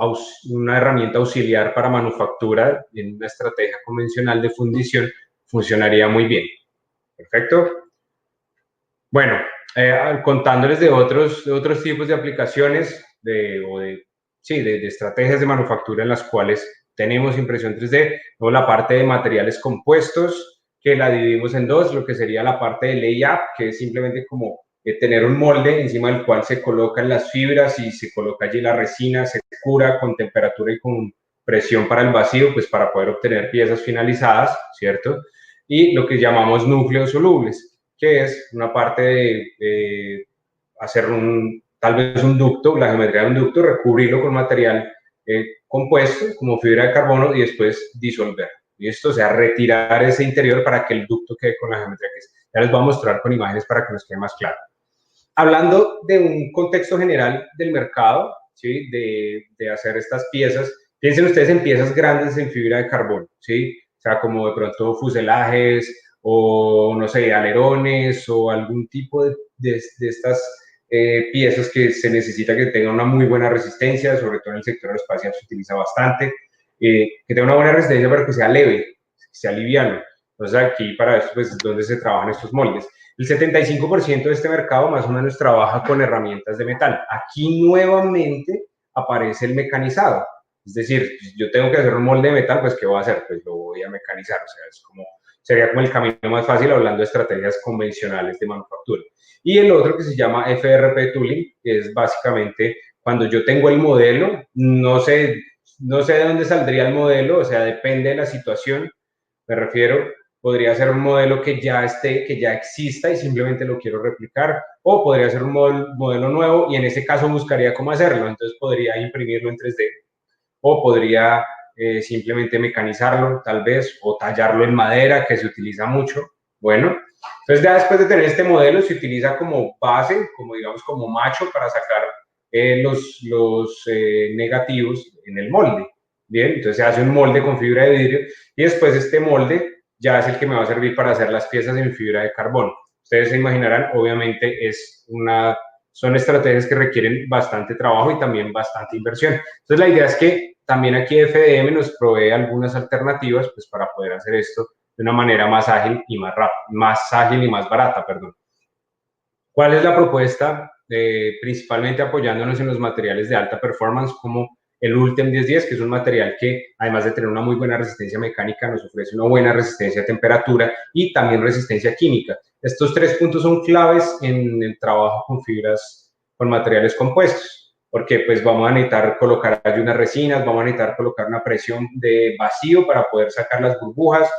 Speaker 1: una herramienta auxiliar para manufactura en una estrategia convencional de fundición funcionaría muy bien. Perfecto. Bueno, contándoles de otros tipos de aplicaciones de estrategias de manufactura en las cuales tenemos impresión 3D, o la parte de materiales compuestos, que la dividimos en dos, lo que sería la parte de layup, que es simplemente como tener un molde encima del cual se colocan las fibras y se coloca allí la resina, se cura con temperatura y con presión para el vacío, pues para poder obtener piezas finalizadas, ¿cierto? Y lo que llamamos núcleos solubles, que es una parte de hacer tal vez un ducto, la geometría de un ducto, recubrirlo con material compuesto, como fibra de carbono, y después disolver. ¿Listo? O sea, retirar ese interior para que el ducto quede con la geometría que es. Ya les voy a mostrar con imágenes para que nos quede más claro. Hablando de un contexto general del mercado, ¿sí? de hacer estas piezas, piensen ustedes en piezas grandes en fibra de carbono, ¿sí? O sea, como de pronto fuselajes o, no sé, alerones o algún tipo de estas piezas que se necesita que tengan una muy buena resistencia, sobre todo en el sector aeroespacial se utiliza bastante, que tenga una buena resistencia pero que sea leve, que sea liviano. Entonces aquí para eso pues, es donde se trabajan estos moldes. El 75% de este mercado más o menos trabaja con herramientas de metal. Aquí nuevamente aparece el mecanizado. Es decir, yo tengo que hacer un molde de metal, pues ¿qué voy a hacer? Pues lo voy a mecanizar. O sea, sería como el camino más fácil hablando de estrategias convencionales de manufactura. Y el otro que se llama FRP Tooling, que es básicamente cuando yo tengo el modelo, no sé de dónde saldría el modelo, o sea, depende de la situación, me refiero, podría ser un modelo que ya esté, que ya exista y simplemente lo quiero replicar, o podría ser un modelo nuevo y en ese caso buscaría cómo hacerlo, entonces podría imprimirlo en 3D, o podría simplemente mecanizarlo tal vez, o tallarlo en madera, que se utiliza mucho. Bueno, entonces ya después de tener este modelo se utiliza como base, como digamos como macho para sacar los negativos en el molde. Bien, entonces se hace un molde con fibra de vidrio y después este molde ya es el que me va a servir para hacer las piezas en fibra de carbono. Ustedes se imaginarán, obviamente son estrategias que requieren bastante trabajo y también bastante inversión. Entonces la idea es que también aquí FDM nos provee algunas alternativas pues, para poder hacer esto de una manera más ágil y más ágil y más barata, perdón. ¿Cuál es la propuesta? Principalmente apoyándonos en los materiales de alta performance como el Ultem 1010, que es un material que, además de tener una muy buena resistencia mecánica, nos ofrece una buena resistencia a temperatura y también resistencia química. Estos tres puntos son claves en el trabajo con fibras, con materiales compuestos, porque pues vamos a necesitar colocar allí unas resinas, vamos a necesitar colocar una presión de vacío para poder sacar las burbujas,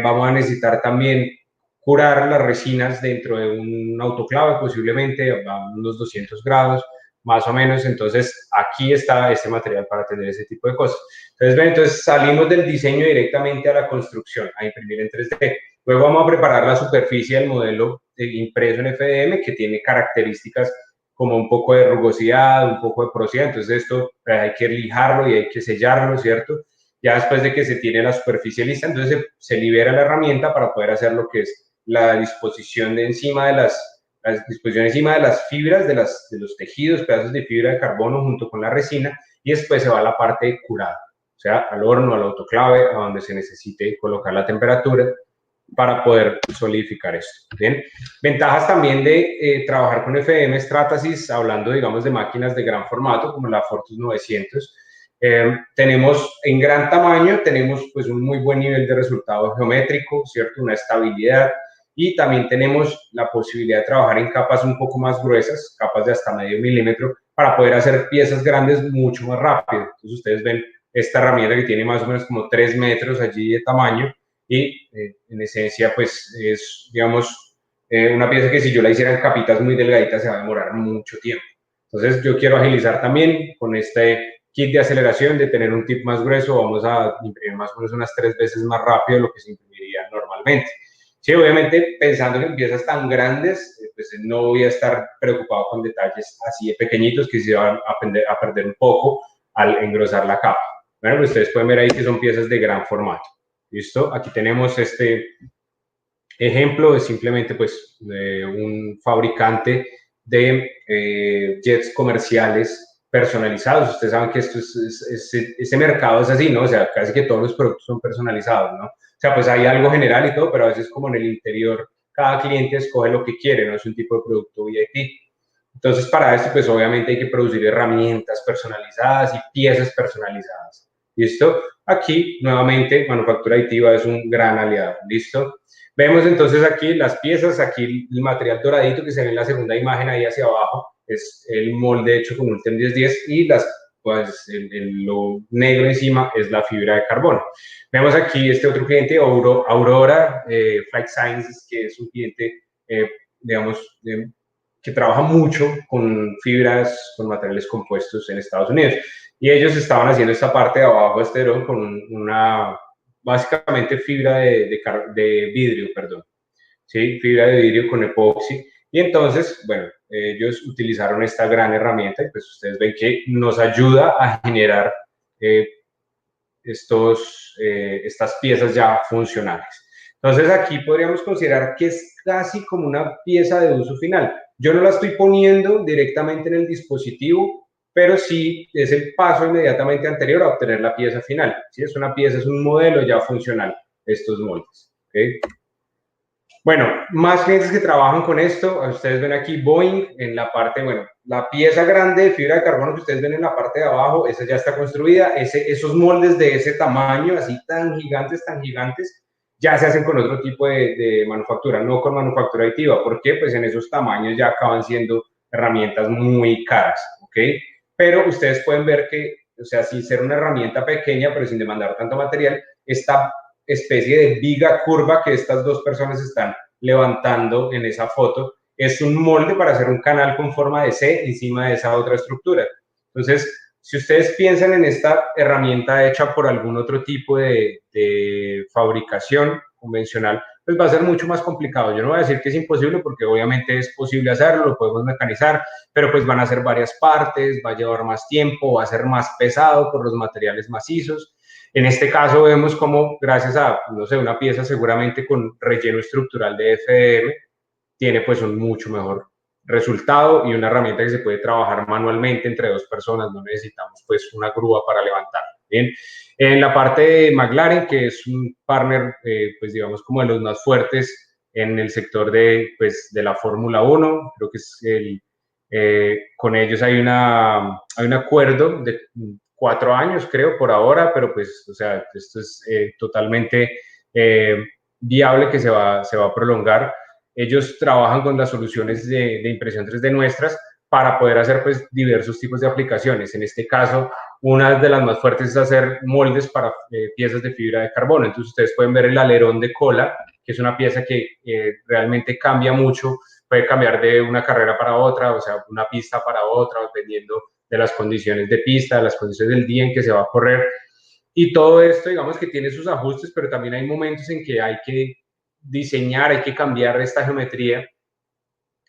Speaker 1: vamos a necesitar también curar las resinas dentro de un autoclave, posiblemente a unos 200 grados, más o menos. Entonces, aquí está este material para tener ese tipo de cosas. Entonces salimos del diseño directamente a la construcción, a imprimir en 3D. Luego vamos a preparar la superficie del modelo impreso en FDM, que tiene características como un poco de rugosidad, un poco de porosidad. Entonces, esto hay que lijarlo y hay que sellarlo, ¿cierto? Ya después de que se tiene la superficie lista, entonces se libera la herramienta para poder hacer lo que es la disposición de encima de la disposición encima de las fibras, de los tejidos, pedazos de fibra de carbono junto con la resina, y después se va a la parte de curado, o sea, al horno, al autoclave, a donde se necesite colocar la temperatura para poder solidificar esto. Bien, ventajas también de trabajar con FDM Stratasys, hablando, digamos, de máquinas de gran formato, como la Fortus 900. Tenemos en gran tamaño, tenemos pues un muy buen nivel de resultado geométrico, ¿cierto? Una estabilidad, y también tenemos la posibilidad de trabajar en capas un poco más gruesas, capas de hasta medio milímetro, para poder hacer piezas grandes mucho más rápido. Entonces ustedes ven esta herramienta que tiene más o menos como 3 metros allí de tamaño, y en esencia pues es, digamos, una pieza que si yo la hiciera en capitas muy delgaditas se va a demorar mucho tiempo. Entonces yo quiero agilizar también con este kit de aceleración, de tener un tip más grueso, vamos a imprimir más o menos unas 3 veces más rápido de lo que se imprimiría normalmente. Sí, obviamente pensando en piezas tan grandes, pues no voy a estar preocupado con detalles así de pequeñitos que se van a perder un poco al engrosar la capa. Bueno, pues ustedes pueden ver ahí que son piezas de gran formato. ¿Listo? Aquí tenemos este ejemplo, es simplemente pues un fabricante de jets comerciales personalizados. Ustedes saben que esto ese mercado es así, ¿no? O sea, casi que todos los productos son personalizados, ¿no? O sea, pues hay algo general y todo, pero a veces como en el interior, cada cliente escoge lo que quiere, ¿no? Es un tipo de producto VIP. Entonces, para esto, pues obviamente hay que producir herramientas personalizadas y piezas personalizadas. ¿Listo? Aquí, nuevamente, manufactura aditiva es un gran aliado. ¿Listo? Vemos entonces aquí las piezas, aquí el material doradito que se ve en la segunda imagen ahí hacia abajo, es el molde hecho con Ultem 1010 y pues, lo negro encima es la fibra de carbono. Vemos aquí este otro cliente, Aurora Flight Sciences, que es un cliente, digamos, que trabaja mucho con fibras, con materiales compuestos en Estados Unidos. Y ellos estaban haciendo esta parte de abajo de este dron con una, básicamente fibra de vidrio, perdón. ¿Sí? Fibra de vidrio con epoxi. Y entonces, bueno, ellos utilizaron esta gran herramienta y pues ustedes ven que nos ayuda a generar estas piezas ya funcionales. Entonces aquí podríamos considerar que es casi como una pieza de uso final. Yo no la estoy poniendo directamente en el dispositivo, pero sí es el paso inmediatamente anterior a obtener la pieza final. ¿Sí? Es una pieza, es un modelo ya funcional, estos moldes. ¿Okay? Bueno, más clientes que trabajan con esto, ustedes ven aquí Boeing en la parte, bueno, la pieza grande de fibra de carbono que ustedes ven en la parte de abajo, esa ya está construida, esos moldes de ese tamaño, así tan gigantes, ya se hacen con otro tipo de manufactura, no con manufactura aditiva. ¿Por qué? Pues en esos tamaños ya acaban siendo herramientas muy caras, ¿ok? Pero ustedes pueden ver que, o sea, sin ser una herramienta pequeña, pero sin demandar tanto material, esta especie de viga curva que estas dos personas están levantando en esa foto, es un molde para hacer un canal con forma de C encima de esa otra estructura. Entonces, si ustedes piensan en esta herramienta hecha por algún otro tipo de fabricación convencional, pues va a ser mucho más complicado. Yo no voy a decir que es imposible porque obviamente es posible hacerlo, lo podemos mecanizar, pero pues van a ser varias partes, va a llevar más tiempo, va a ser más pesado por los materiales macizos. En este caso vemos como gracias a, no sé, una pieza seguramente con relleno estructural de FDM, tiene pues un mucho mejor resultado y una herramienta que se puede trabajar manualmente entre dos personas, no necesitamos pues una grúa para levantar. Bien, en la parte de McLaren, que es un partner, pues digamos como de los más fuertes en el sector pues, de la Fórmula 1, creo que es con ellos hay un acuerdo de 4 años, creo, por ahora, pero pues, o sea, esto es totalmente viable que se va a prolongar. Ellos trabajan con las soluciones de impresión 3D nuestras para poder hacer pues diversos tipos de aplicaciones. En este caso, una de las más fuertes es hacer moldes para piezas de fibra de carbono. Entonces ustedes pueden ver el alerón de cola, que es una pieza que realmente cambia mucho, puede cambiar de una carrera para otra, o sea, una pista para otra, dependiendo de las condiciones de pista, de las condiciones del día en que se va a correr. Y todo esto, digamos que tiene sus ajustes, pero también hay momentos en que hay que diseñar, hay que cambiar esta geometría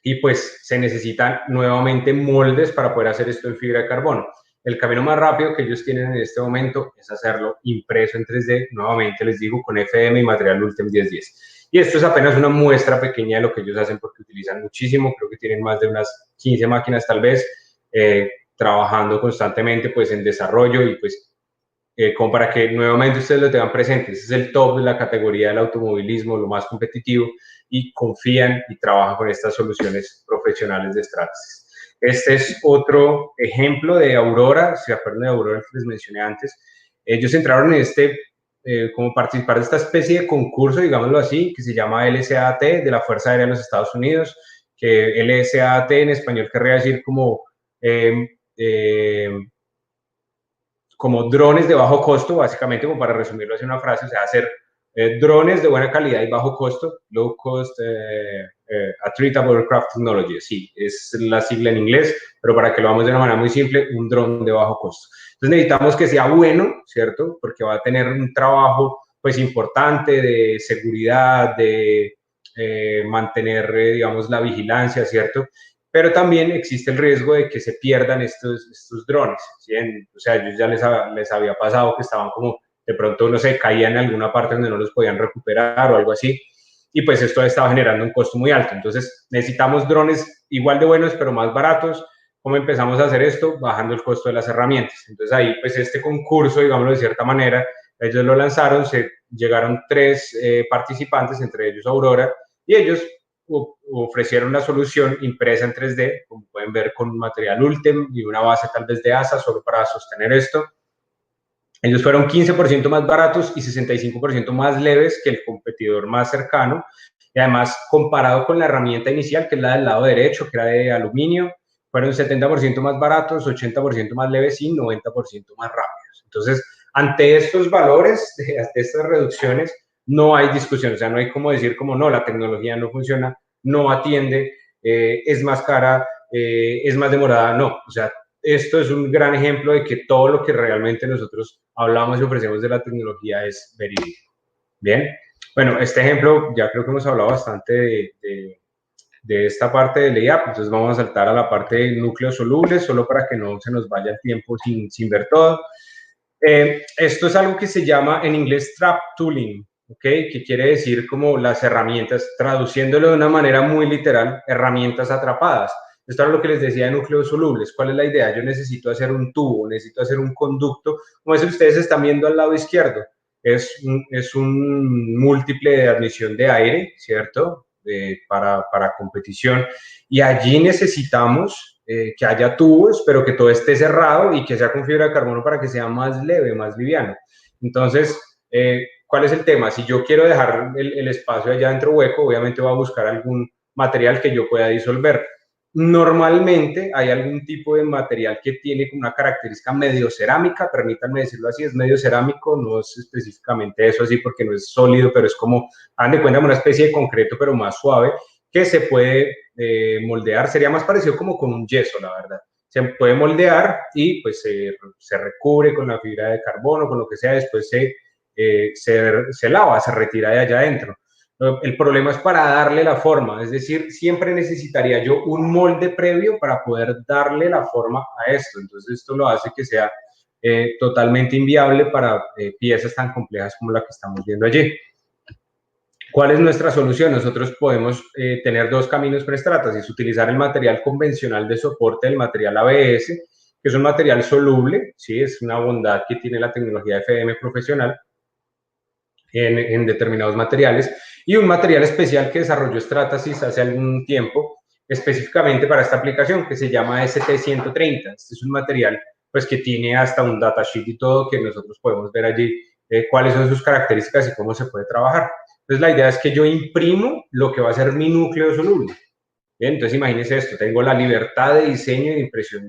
Speaker 1: y pues se necesitan nuevamente moldes para poder hacer esto en fibra de carbono. El camino más rápido que ellos tienen en este momento es hacerlo impreso en 3D, nuevamente les digo, con FM y material Ultem 1010. Y esto es apenas una muestra pequeña de lo que ellos hacen porque utilizan muchísimo, creo que tienen más de unas 15 máquinas tal vez, trabajando constantemente pues en desarrollo y pues como para que nuevamente ustedes lo tengan presente. Ese es el top de la categoría del automovilismo, lo más competitivo, y confían y trabajan con estas soluciones profesionales de Stratasys. Este es otro ejemplo de Aurora, si acuerdan de Aurora que les mencioné antes. Ellos entraron en como participar de esta especie de concurso, digámoslo así, que se llama LSAT, de la Fuerza Aérea de los Estados Unidos, que LSAT en español querría decir eh, eh, como drones de bajo costo, básicamente, como para resumirlo en una frase, o sea, hacer drones de buena calidad y bajo costo, low cost attritable aircraft technology, sí, es la sigla en inglés, pero para que lo hagamos de una manera muy simple, un dron de bajo costo. Entonces necesitamos que sea bueno, ¿cierto? Porque va a tener un trabajo, pues, importante de seguridad, de mantener, digamos, la vigilancia, ¿cierto? pero también existe el riesgo de que se pierdan estos drones, ¿sí? O sea, ellos ya les había pasado que estaban como, de pronto, no sé, caían en alguna parte donde no los podían recuperar o algo así, y pues esto estaba generando un costo muy alto. Entonces necesitamos drones igual de buenos, pero más baratos. ¿Cómo empezamos a hacer esto? Bajando el costo de las herramientas. Entonces ahí, pues este concurso, digámoslo de cierta manera, ellos lo lanzaron, se llegaron 3 participantes, entre ellos Aurora, y ellos ofrecieron la solución impresa en 3D, como pueden ver, con un material Ultem y una base tal vez de ASA solo para sostener esto. Ellos fueron 15% más baratos y 65% más leves que el competidor más cercano. Y además, comparado con la herramienta inicial, que es la del lado derecho, que era de aluminio, fueron 70% más baratos, 80% más leves y 90% más rápidos. Entonces, ante estos valores, ante estas reducciones, no hay discusión. O sea, no hay como decir como no, la tecnología no funciona, no atiende, es más cara, es más demorada. No, o sea, esto es un gran ejemplo de que todo lo que realmente nosotros hablamos y ofrecemos de la tecnología es verídico. Bien, bueno, este ejemplo ya creo que hemos hablado bastante de esta parte del IAP, entonces vamos a saltar a la parte de núcleos solubles, solo para que no se nos vaya el tiempo sin ver todo. Esto es algo que se llama en inglés trap tooling, ¿ok? Que quiere decir como las herramientas, traduciéndolo de una manera muy literal, herramientas atrapadas. Esto es lo que les decía de núcleos solubles. ¿Cuál es la idea? Yo necesito hacer un tubo, necesito hacer un conducto, como eso que ustedes están viendo al lado izquierdo. Es un múltiple de admisión de aire, ¿cierto? Para competición. Y allí necesitamos que haya tubos, pero que todo esté cerrado y que sea con fibra de carbono para que sea más leve, más liviano. Entonces, ¿cuál es el tema? Si yo quiero dejar el espacio allá dentro hueco, obviamente voy a buscar algún material que yo pueda disolver. Normalmente hay algún tipo de material que tiene una característica medio cerámica, permítanme decirlo así, es medio cerámico, no es específicamente eso así porque no es sólido, pero es como, hagan de cuenta, una especie de concreto, pero más suave, que se puede moldear, sería más parecido como con un yeso, la verdad. Se puede moldear y pues se recubre con la fibra de carbono, con lo que sea, después se lava, se retira de allá adentro. El problema es para darle la forma, es decir, siempre necesitaría yo un molde previo para poder darle la forma a esto. Entonces esto lo hace que sea totalmente inviable para piezas tan complejas como la que estamos viendo allí. ¿Cuál es nuestra solución? Nosotros podemos tener 2 caminos con Stratasys, utilizar el material convencional de soporte, el material ABS, que es un material soluble, ¿sí? Es una bondad que tiene la tecnología FM profesional en determinados materiales, y un material especial que desarrolló Stratasys hace algún tiempo, específicamente para esta aplicación, que se llama ST130. Este es un material pues, que tiene hasta un datasheet y todo, que nosotros podemos ver allí cuáles son sus características y cómo se puede trabajar. Entonces, la idea es que yo imprimo lo que va a ser mi núcleo soluble. Bien, entonces, imagínense esto, tengo la libertad de diseño y de impresión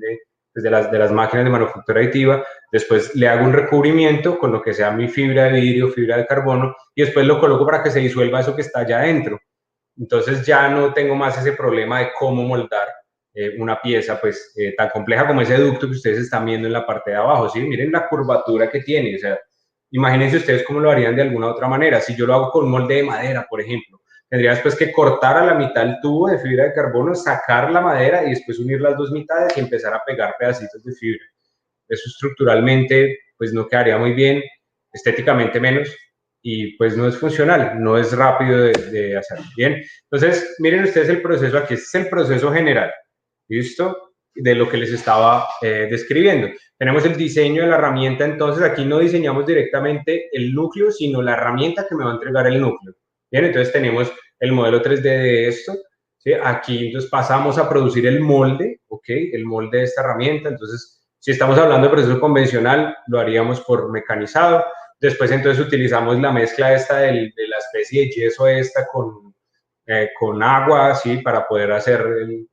Speaker 1: pues, de las máquinas de manufactura aditiva, después le hago un recubrimiento con lo que sea mi fibra de vidrio, fibra de carbono, y después lo coloco para que se disuelva eso que está allá adentro. Entonces ya no tengo más ese problema de cómo moldar una pieza pues tan compleja como ese ducto que ustedes están viendo en la parte de abajo, ¿sí? Miren la curvatura que tiene, o sea, imagínense ustedes cómo lo harían de alguna otra manera. Si yo lo hago con un molde de madera, por ejemplo, tendría después que cortar a la mitad el tubo de fibra de carbono, sacar la madera y después unir las 2 mitades y empezar a pegar pedacitos de fibra. Eso estructuralmente pues no quedaría muy bien, estéticamente menos, y pues no es funcional, no es rápido de hacer. Bien, entonces miren ustedes el proceso aquí, este es el proceso general, ¿listo? De lo que les estaba describiendo. Tenemos el diseño de la herramienta, entonces aquí no diseñamos directamente el núcleo, sino la herramienta que me va a entregar el núcleo. Bien, entonces tenemos el modelo 3D de esto, ¿sí? Aquí entonces pasamos a producir el molde, ¿ok? El molde de esta herramienta, entonces si estamos hablando de proceso convencional, lo haríamos por mecanizado. Después entonces utilizamos la mezcla esta de la especie de yeso esta con agua, ¿sí? Para poder hacer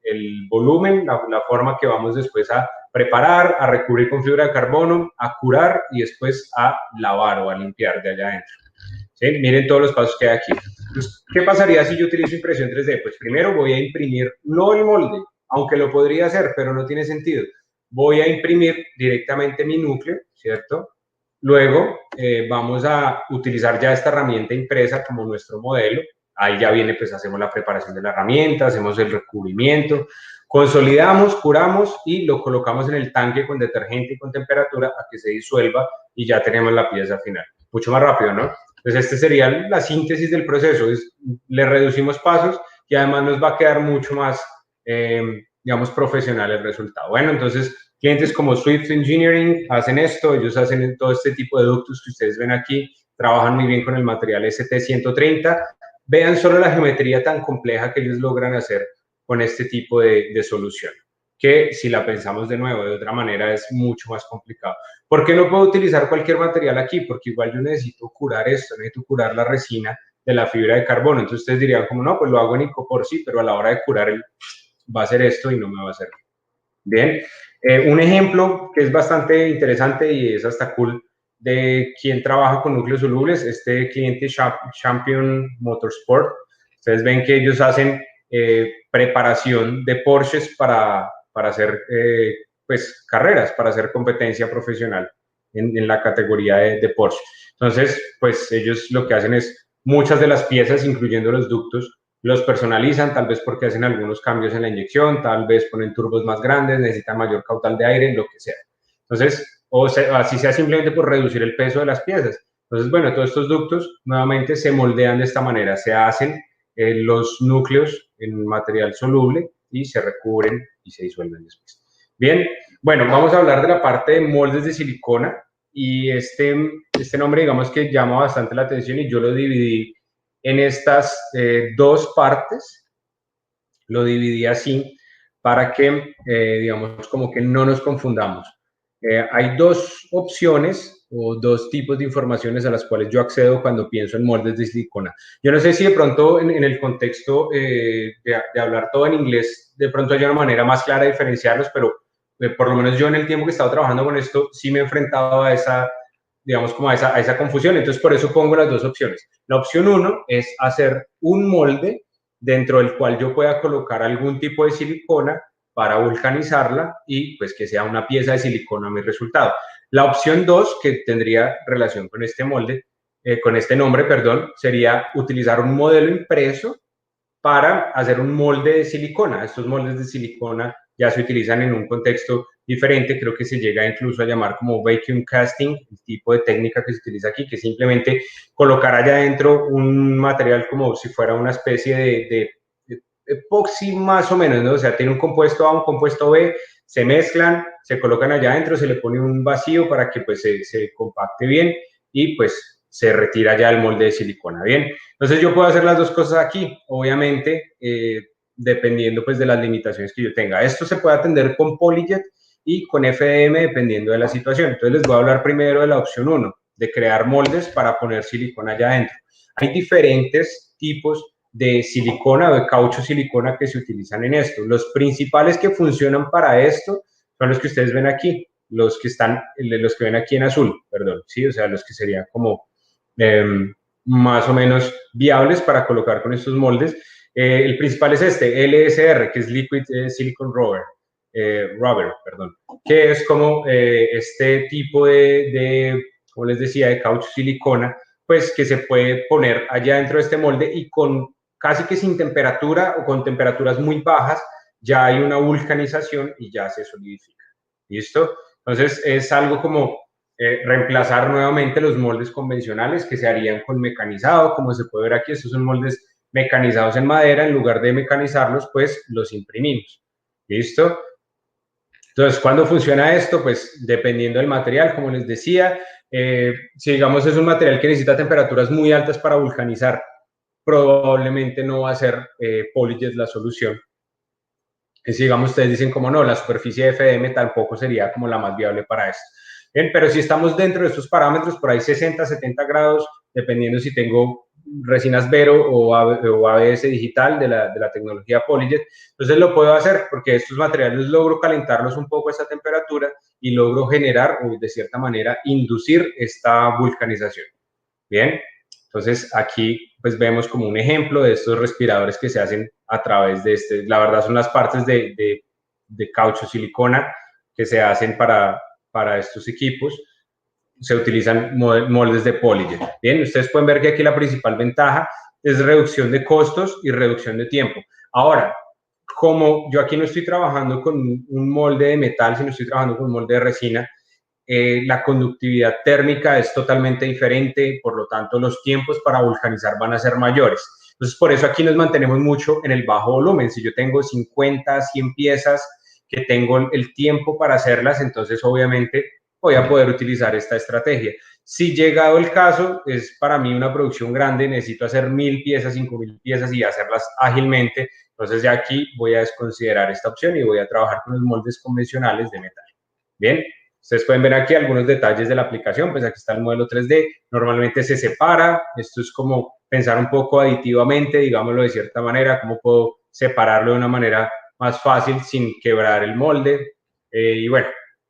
Speaker 1: el volumen, la forma que vamos después a preparar, a recubrir con fibra de carbono, a curar y después a lavar o a limpiar de allá adentro. ¿Sí? Miren todos los pasos que hay aquí. Entonces, ¿qué pasaría si yo utilizo impresión 3D? Pues primero voy a imprimir, no el molde, aunque lo podría hacer, pero no tiene sentido. Voy a imprimir directamente mi núcleo, ¿cierto? Luego vamos a utilizar ya esta herramienta impresa como nuestro modelo. Ahí ya viene, pues hacemos la preparación de la herramienta, hacemos el recubrimiento. consolidamos, curamos y lo colocamos en el tanque con detergente y con temperatura a que se disuelva y ya tenemos la pieza final. Mucho más rápido, ¿no? Entonces, este sería la síntesis del proceso. Le reducimos pasos y además nos va a quedar mucho más, digamos, profesional el resultado. Bueno, entonces, clientes como Swift Engineering hacen esto, ellos hacen todo este tipo de ductos que ustedes ven aquí, trabajan muy bien con el material ST130. Vean solo la geometría tan compleja que ellos logran hacer con este tipo de solución, que si la pensamos de nuevo de otra manera es mucho más complicado. ¿Por qué no puedo utilizar cualquier material aquí? Porque igual yo necesito curar esto, necesito curar la resina de la fibra de carbono. Entonces ustedes dirían como, no, pues lo hago en icopor, sí, pero a la hora de curar va a ser esto y no me va a hacer bien. Un ejemplo que es bastante interesante y es hasta cool de quien trabaja con núcleos solubles, este cliente Champion Motorsport. Ustedes ven que ellos hacen preparación de Porsches para hacer pues carreras, para hacer competencia profesional en la categoría de Porsche. Entonces, pues ellos lo que hacen es muchas de las piezas, incluyendo los ductos, los personalizan, tal vez porque hacen algunos cambios en la inyección, tal vez ponen turbos más grandes, necesitan mayor caudal de aire, lo que sea. Entonces, así sea simplemente por reducir el peso de las piezas. Entonces, bueno, todos estos ductos nuevamente se moldean de esta manera, se hacen los núcleos en material soluble y se recubren y se disuelven después. Bien, bueno, vamos a hablar de la parte de moldes de silicona y este nombre digamos que llama bastante la atención y yo lo dividí en estas dos partes, lo dividí así para que, digamos, como que no nos confundamos. Hay dos opciones o dos tipos de informaciones a las cuales yo accedo cuando pienso en moldes de silicona. Yo no sé si de pronto en el contexto de hablar todo en inglés, de pronto hay una manera más clara de diferenciarlos, pero por lo menos yo en el tiempo que he estado trabajando con esto, sí me he enfrentado a esa, digamos, como a esa confusión. Entonces, por eso pongo las dos opciones. La opción 1 es hacer un molde dentro del cual yo pueda colocar algún tipo de silicona para vulcanizarla y pues que sea una pieza de silicona mi resultado. La opción 2, que tendría relación con este molde, con este nombre, perdón, sería utilizar un modelo impreso para hacer un molde de silicona. Estos moldes de silicona ya se utilizan en un contexto diferente, creo que se llega incluso a llamar como vacuum casting, el tipo de técnica que se utiliza aquí, que simplemente colocar allá adentro un material como si fuera una especie de epoxi más o menos, ¿no? O sea, tiene un compuesto A, un compuesto B, se mezclan, se colocan allá adentro, se le pone un vacío para que pues se compacte bien y pues se retira ya el molde de silicona, ¿bien? Entonces yo puedo hacer las dos cosas aquí, obviamente, dependiendo pues de las limitaciones que yo tenga. Esto se puede atender con PolyJet y con FDM dependiendo de la situación. Entonces les voy a hablar primero de la opción 1, de crear moldes para poner silicona allá adentro. Hay diferentes tipos de silicona o de caucho silicona que se utilizan en esto. Los principales que funcionan para esto son los que ustedes ven aquí, los que ven aquí en azul, perdón, sí, o sea, los que serían como más o menos viables para colocar con estos moldes. El principal es este, LSR, que es Liquid Silicone Rubber, perdón, que es como este tipo como les decía, de caucho silicona, pues que se puede poner allá dentro de este molde y con casi que sin temperatura o con temperaturas muy bajas, ya hay una vulcanización y ya se solidifica. ¿Listo? Entonces es algo como reemplazar nuevamente los moldes convencionales que se harían con mecanizado, como se puede ver aquí, estos son moldes mecanizados en madera, en lugar de mecanizarlos, pues los imprimimos. ¿Listo? Entonces, ¿cuándo funciona esto? Pues dependiendo del material, como les decía, si digamos es un material que necesita temperaturas muy altas para vulcanizar, probablemente no va a ser PolyJet la solución. Que si digamos ustedes dicen como no, la superficie de FDM tampoco sería como la más viable para esto. Bien, pero si estamos dentro de estos parámetros, por ahí 60, 70 grados, dependiendo si tengo resinas Vero o ABS digital de la tecnología PolyJet, entonces lo puedo hacer porque estos materiales logro calentarlos un poco a esta temperatura y logro generar o de cierta manera inducir esta vulcanización. Bien, entonces aquí pues vemos como un ejemplo de estos respiradores que se hacen a través de la verdad son las partes de caucho silicona que se hacen para estos equipos, se utilizan moldes de PolyJet. Bien, ustedes pueden ver que aquí la principal ventaja es reducción de costos y reducción de tiempo. Ahora, como yo aquí no estoy trabajando con un molde de metal, sino estoy trabajando con un molde de resina, la conductividad térmica es totalmente diferente, por lo tanto los tiempos para vulcanizar van a ser mayores. Entonces, por eso aquí nos mantenemos mucho en el bajo volumen. Si yo tengo 50, 100 piezas que tengo el tiempo para hacerlas, entonces obviamente voy a poder utilizar esta estrategia. Si llegado el caso, es para mí una producción grande, necesito hacer 1000 piezas, 5000 piezas y hacerlas ágilmente, entonces ya aquí voy a desconsiderar esta opción y voy a trabajar con los moldes convencionales de metal. Bien, ustedes pueden ver aquí algunos detalles de la aplicación, pues aquí está el modelo 3D, normalmente se separa, esto es como pensar un poco aditivamente, digámoslo de cierta manera, cómo puedo separarlo de una manera más fácil sin quebrar el molde, y bueno,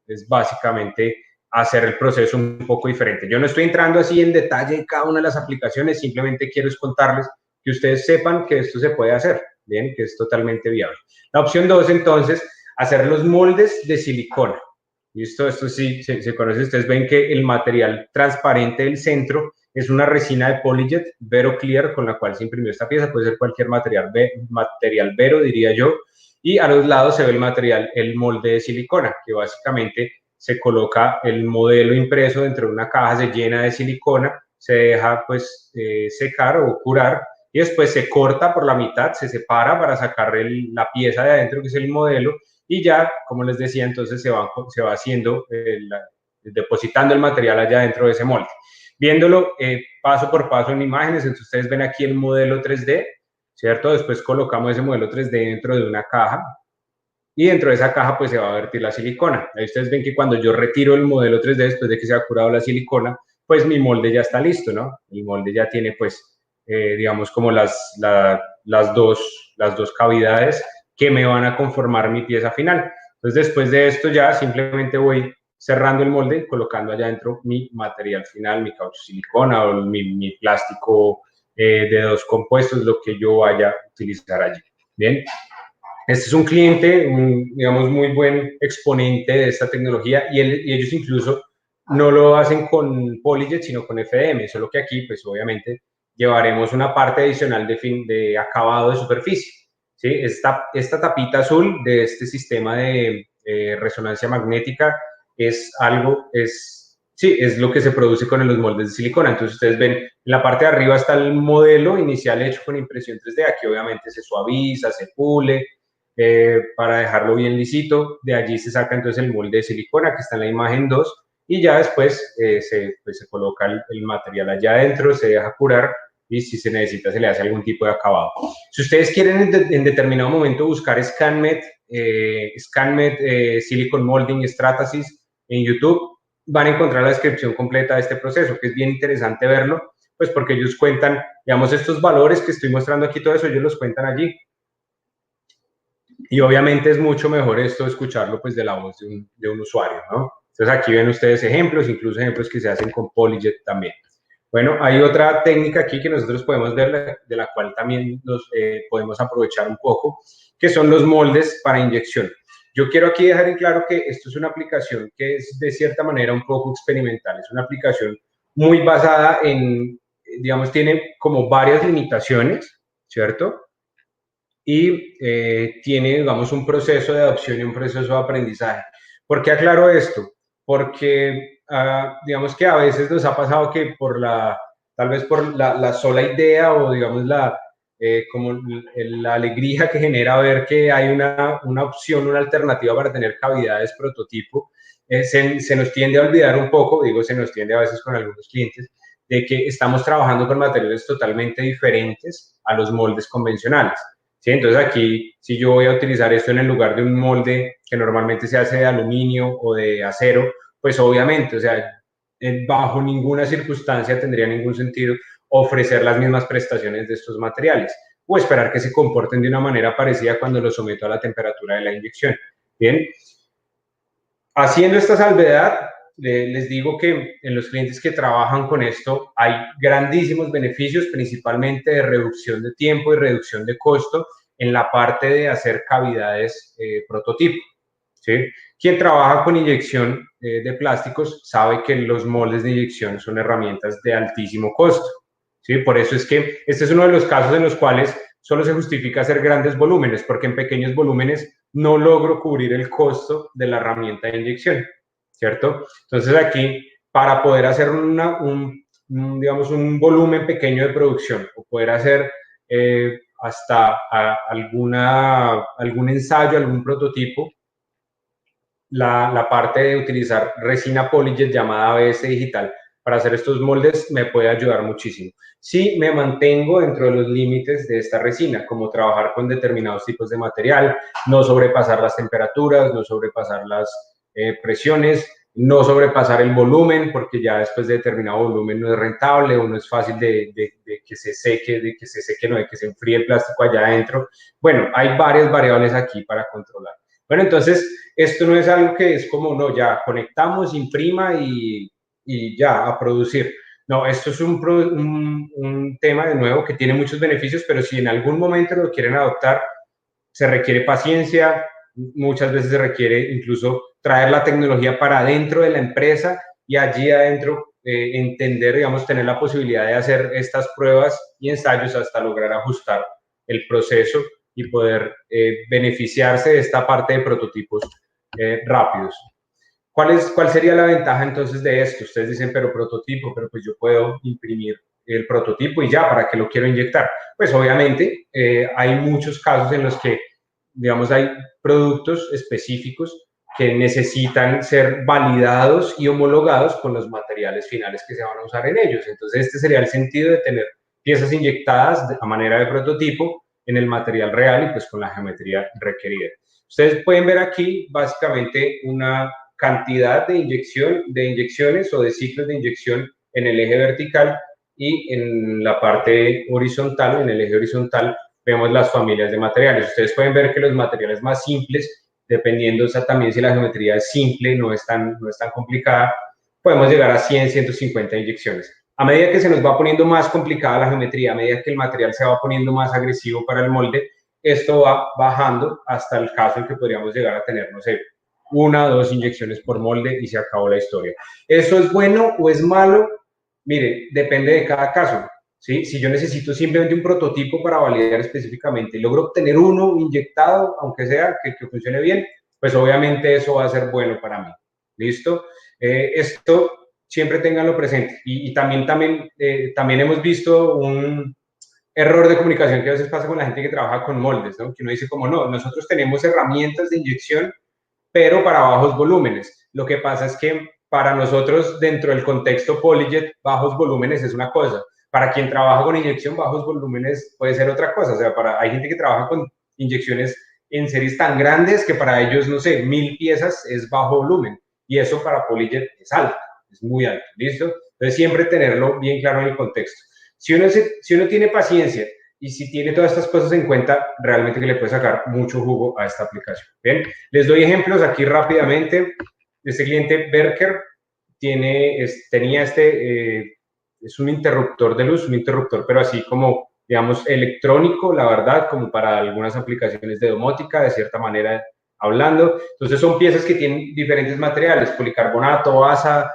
Speaker 1: es básicamente hacer el proceso un poco diferente. Yo no estoy entrando así en detalle en cada una de las aplicaciones, simplemente quiero contarles que ustedes sepan que esto se puede hacer, bien, que es totalmente viable. La opción 2, entonces, hacer los moldes de silicona. ¿Listo? Esto sí se conoce. Ustedes ven que el material transparente del centro es una resina de Polyjet Vero Clear con la cual se imprimió esta pieza. Puede ser cualquier material Vero, diría yo. Y a los lados se ve el material, el molde de silicona, que básicamente se coloca el modelo impreso dentro de una caja, se llena de silicona, se deja pues secar o curar y después se corta por la mitad, se separa para sacar la pieza de adentro que es el modelo y ya, como les decía, entonces se va haciendo, depositando el material allá dentro de ese molde. Viéndolo paso por paso en imágenes, entonces ustedes ven aquí el modelo 3D, ¿cierto? Después colocamos ese modelo 3D dentro de una caja y dentro de esa caja pues se va a vertir la silicona. Ahí ustedes ven que cuando yo retiro el modelo 3D después de que se ha curado la silicona, pues mi molde ya está listo, ¿no? El molde ya tiene pues, digamos, como las dos cavidades que me van a conformar mi pieza final. Entonces, después de esto ya simplemente voy cerrando el molde y colocando allá adentro mi material final, mi caucho silicona o mi plástico de 2 compuestos, lo que yo vaya a utilizar allí. Bien, este es un cliente, digamos, muy buen exponente de esta tecnología y ellos incluso no lo hacen con Polyjet, sino con FDM, solo que aquí, pues obviamente, llevaremos una parte adicional de acabado de superficie. ¿Sí? Esta tapita azul de este sistema de resonancia magnética es lo que se produce con los moldes de silicona. Entonces ustedes ven, en la parte de arriba está el modelo inicial hecho con impresión 3D, aquí obviamente se suaviza, se pule, para dejarlo bien lisito. De allí se saca entonces el molde de silicona que está en la imagen 2 y ya después se coloca el material allá adentro, se deja curar y si se necesita se le hace algún tipo de acabado. Si ustedes quieren en determinado momento buscar ScanMet Silicon Molding Stratasys en YouTube, van a encontrar la descripción completa de este proceso, que es bien interesante verlo, pues porque ellos cuentan, digamos, estos valores que estoy mostrando aquí, todo eso ellos los cuentan allí. Y obviamente es mucho mejor esto escucharlo pues de la voz de un usuario, ¿no? Entonces aquí ven ustedes ejemplos, incluso ejemplos que se hacen con Polyjet también. Bueno, hay otra técnica aquí que nosotros podemos ver, de la cual también nos podemos aprovechar un poco, que son los moldes para inyección. Yo quiero aquí dejar en claro que esto es una aplicación que es de cierta manera un poco experimental, es una aplicación muy basada en, digamos, tiene como varias limitaciones, ¿cierto? Y tiene, digamos, un proceso de adopción y un proceso de aprendizaje. ¿Por qué aclaro esto? Porque, digamos que a veces nos ha pasado que tal vez por la sola idea o, digamos, como la alegría que genera ver que hay una opción, una alternativa para tener cavidades prototipo, se nos tiende a olvidar un poco, digo, se nos tiende a veces con algunos clientes, de que estamos trabajando con materiales totalmente diferentes a los moldes convencionales. ¿Sí? Entonces aquí, si yo voy a utilizar esto en el lugar de un molde que normalmente se hace de aluminio o de acero, pues obviamente, o sea, bajo ninguna circunstancia tendría ningún sentido ofrecer las mismas prestaciones de estos materiales o esperar que se comporten de una manera parecida cuando los someto a la temperatura de la inyección. Bien, haciendo esta salvedad, les digo que en los clientes que trabajan con esto hay grandísimos beneficios, principalmente de reducción de tiempo y reducción de costo en la parte de hacer cavidades prototipo. ¿Sí? Quien trabaja con inyección de plásticos sabe que los moldes de inyección son herramientas de altísimo costo. ¿Sí? Por eso es que este es uno de los casos en los cuales solo se justifica hacer grandes volúmenes, porque en pequeños volúmenes no logro cubrir el costo de la herramienta de inyección, ¿cierto? Entonces aquí, para poder hacer digamos, un volumen pequeño de producción o poder hacer hasta algún ensayo, algún prototipo, la parte de utilizar resina PolyJet llamada ABS digital para hacer estos moldes me puede ayudar muchísimo. Si me mantengo dentro de los límites de esta resina, como trabajar con determinados tipos de material, no sobrepasar las temperaturas, no sobrepasar las presiones, no sobrepasar el volumen, porque ya después de determinado volumen no es rentable o no es fácil de que se seque, no, de que se enfríe el plástico allá adentro. Bueno, hay varias variables aquí para controlar. Bueno, entonces, esto no es algo que es como, no, ya conectamos, imprima y ya, a producir. No, esto es un tema de nuevo que tiene muchos beneficios, pero si en algún momento lo quieren adoptar, se requiere paciencia, muchas veces se requiere incluso traer la tecnología para dentro de la empresa y allí adentro entender, digamos, tener la posibilidad de hacer estas pruebas y ensayos hasta lograr ajustar el proceso y poder beneficiarse de esta parte de prototipos rápidos. ¿Cuál sería la ventaja entonces de esto? Ustedes dicen, pero prototipo, pero pues yo puedo imprimir el prototipo y ya, ¿para qué lo quiero inyectar? Pues obviamente hay muchos casos en los que, digamos, hay productos específicos que necesitan ser validados y homologados con los materiales finales que se van a usar en ellos. Entonces, este sería el sentido de tener piezas inyectadas a manera de prototipo en el material real y pues con la geometría requerida. Ustedes pueden ver aquí básicamente una cantidad de inyecciones o de ciclos de inyección en el eje vertical y en la parte horizontal, en el eje horizontal, vemos las familias de materiales. Ustedes pueden ver que los materiales más simples, dependiendo también si la geometría es simple, no es tan complicada, podemos llegar a 100, 150 inyecciones. A medida que se nos va poniendo más complicada la geometría, a medida que el material se va poniendo más agresivo para el molde, esto va bajando hasta el caso en que podríamos llegar a tener, no sé, 1 o 2 inyecciones por molde y se acabó la historia. ¿Eso es bueno o es malo? Mire, depende de cada caso. ¿Sí? Si yo necesito simplemente un prototipo para validar específicamente y logro obtener uno inyectado, aunque sea, que funcione bien, pues obviamente eso va a ser bueno para mí. ¿Listo? Esto siempre ténganlo presente. Y también hemos visto un error de comunicación que a veces pasa con la gente que trabaja con moldes, ¿no? Que uno dice como, no, nosotros tenemos herramientas de inyección pero para bajos volúmenes. Lo que pasa es que para nosotros, dentro del contexto PolyJet, bajos volúmenes es una cosa. Para quien trabaja con inyección, bajos volúmenes puede ser otra cosa. O sea, hay gente que trabaja con inyecciones en series tan grandes que para ellos, no sé, 1000 piezas es bajo volumen. Y eso para PolyJet es alto, es muy alto. ¿Listo? Entonces, siempre tenerlo bien claro en el contexto. Si uno tiene paciencia y si tiene todas estas cosas en cuenta, realmente que le puede sacar mucho jugo a esta aplicación. Bien, les doy ejemplos aquí rápidamente. Este cliente Berker tenía es un interruptor de luz, un interruptor, pero así como, digamos, electrónico, la verdad, como para algunas aplicaciones de domótica, de cierta manera hablando. Entonces son piezas que tienen diferentes materiales, policarbonato, asa,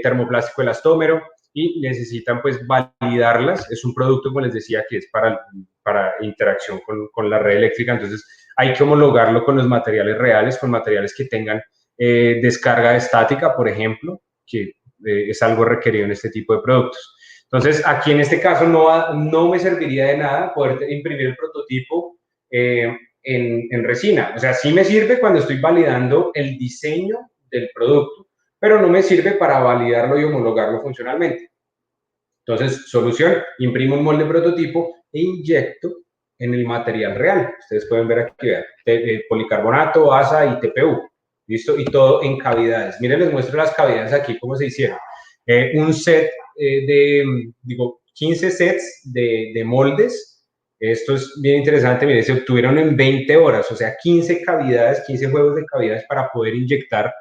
Speaker 1: termoplástico elastómero, y necesitan pues validarlas. Es un producto, como les decía, que es para interacción con la red eléctrica, entonces hay que homologarlo con los materiales reales, con materiales que tengan descarga estática, por ejemplo, que es algo requerido en este tipo de productos. Entonces, aquí en este caso no me serviría de nada poder imprimir el prototipo en resina. O sea, sí me sirve cuando estoy validando el diseño del producto, pero no me sirve para validarlo y homologarlo funcionalmente. Entonces, solución, imprimo un molde prototipo e inyecto en el material real. Ustedes pueden ver aquí, vean, policarbonato, asa y TPU. ¿Listo? Y todo en cavidades. Miren, les muestro las cavidades aquí, cómo se hicieron. Un set 15 sets de moldes. Esto es bien interesante, miren, se obtuvieron en 20 horas, o sea, 15 cavidades, 15 juegos de cavidades para poder inyectar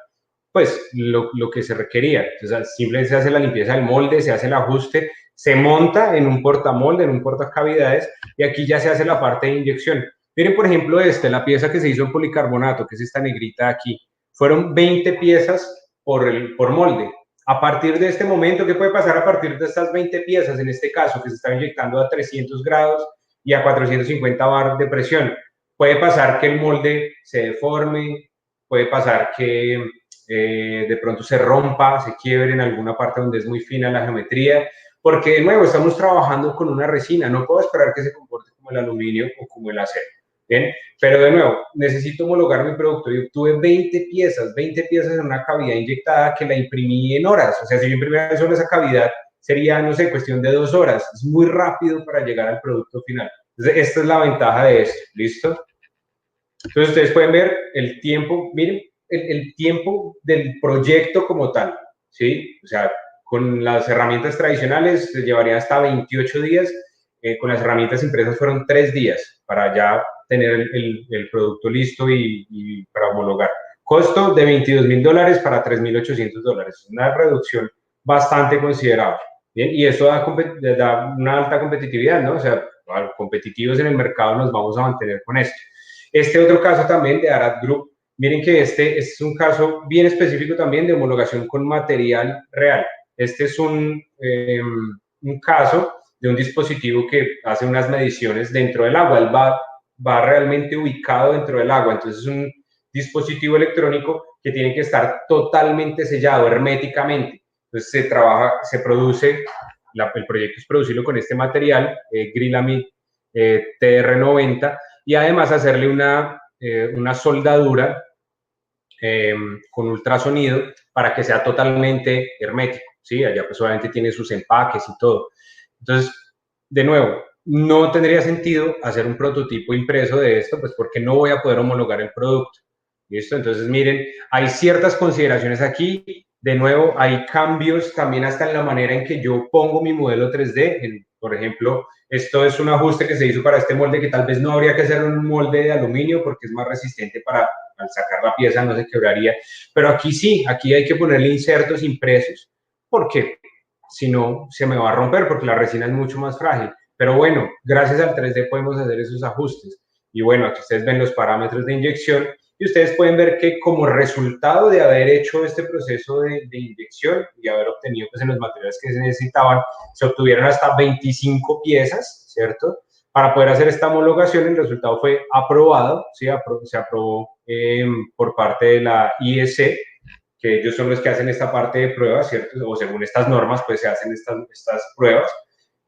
Speaker 1: pues lo que se requería. Entonces, simplemente se hace la limpieza del molde, se hace el ajuste, se monta en un portamolde, en un portacavidades, y aquí ya se hace la parte de inyección. Miren, por ejemplo, la pieza que se hizo en policarbonato, que es esta negrita aquí, fueron 20 piezas por molde. A partir de este momento, ¿qué puede pasar a partir de estas 20 piezas? En este caso, que se está inyectando a 300 grados, y a 450 bar de presión. Puede pasar que el molde se deforme, puede pasar que de pronto se rompa, se quiebre en alguna parte donde es muy fina la geometría, porque de nuevo estamos trabajando con una resina, no puedo esperar que se comporte como el aluminio o como el acero. ¿Bien? Pero de nuevo, necesito homologar mi producto. Yo obtuve 20 piezas en una cavidad inyectada que la imprimí en horas. O sea, si yo imprimiera solo esa cavidad, sería, no sé, cuestión de 2 horas. Es muy rápido para llegar al producto final. Entonces, esta es la ventaja de esto. ¿Listo? Entonces, ustedes pueden ver el tiempo, miren, el tiempo del proyecto como tal, ¿sí? O sea, con las herramientas tradicionales se llevaría hasta 28 días, con las herramientas impresas fueron 3 días para ya tener el producto listo y para homologar. Costo de $22.000 para $3.800, una reducción bastante considerable. Bien, y eso da una alta competitividad, ¿no? O sea, competitivos en el mercado nos vamos a mantener con esto. Este otro caso también de Arad Group, miren que este es un caso bien específico también de homologación con material real. Este es un caso de un dispositivo que hace unas mediciones dentro del agua. Él va realmente ubicado dentro del agua. Entonces es un dispositivo electrónico que tiene que estar totalmente sellado herméticamente. Entonces se produce, el proyecto es producirlo con este material, Grilamid TR90, y además hacerle una soldadura con ultrasonido para que sea totalmente hermético, ¿sí? Allá pues obviamente tiene sus empaques y todo. Entonces, de nuevo, no tendría sentido hacer un prototipo impreso de esto, pues porque no voy a poder homologar el producto. ¿Listo? Entonces, miren, hay ciertas consideraciones aquí. De nuevo, hay cambios también hasta en la manera en que yo pongo mi modelo 3D. Por ejemplo, esto es un ajuste que se hizo para este molde que tal vez no habría que hacer un molde de aluminio porque es más resistente para al sacar la pieza no se quebraría. Pero aquí sí, aquí hay que ponerle insertos impresos porque si no se me va a romper porque la resina es mucho más frágil. Pero bueno, gracias al 3D podemos hacer esos ajustes. Y bueno, aquí ustedes ven los parámetros de inyección y ustedes pueden ver que como resultado de haber hecho este proceso de inyección y haber obtenido pues, en los materiales que se necesitaban, se obtuvieron hasta 25 piezas, ¿cierto? Para poder hacer esta homologación, el resultado fue aprobado, ¿sí? Se aprobó por parte de la IEC, que ellos son los que hacen esta parte de pruebas, ¿cierto? O según estas normas, pues se hacen estas pruebas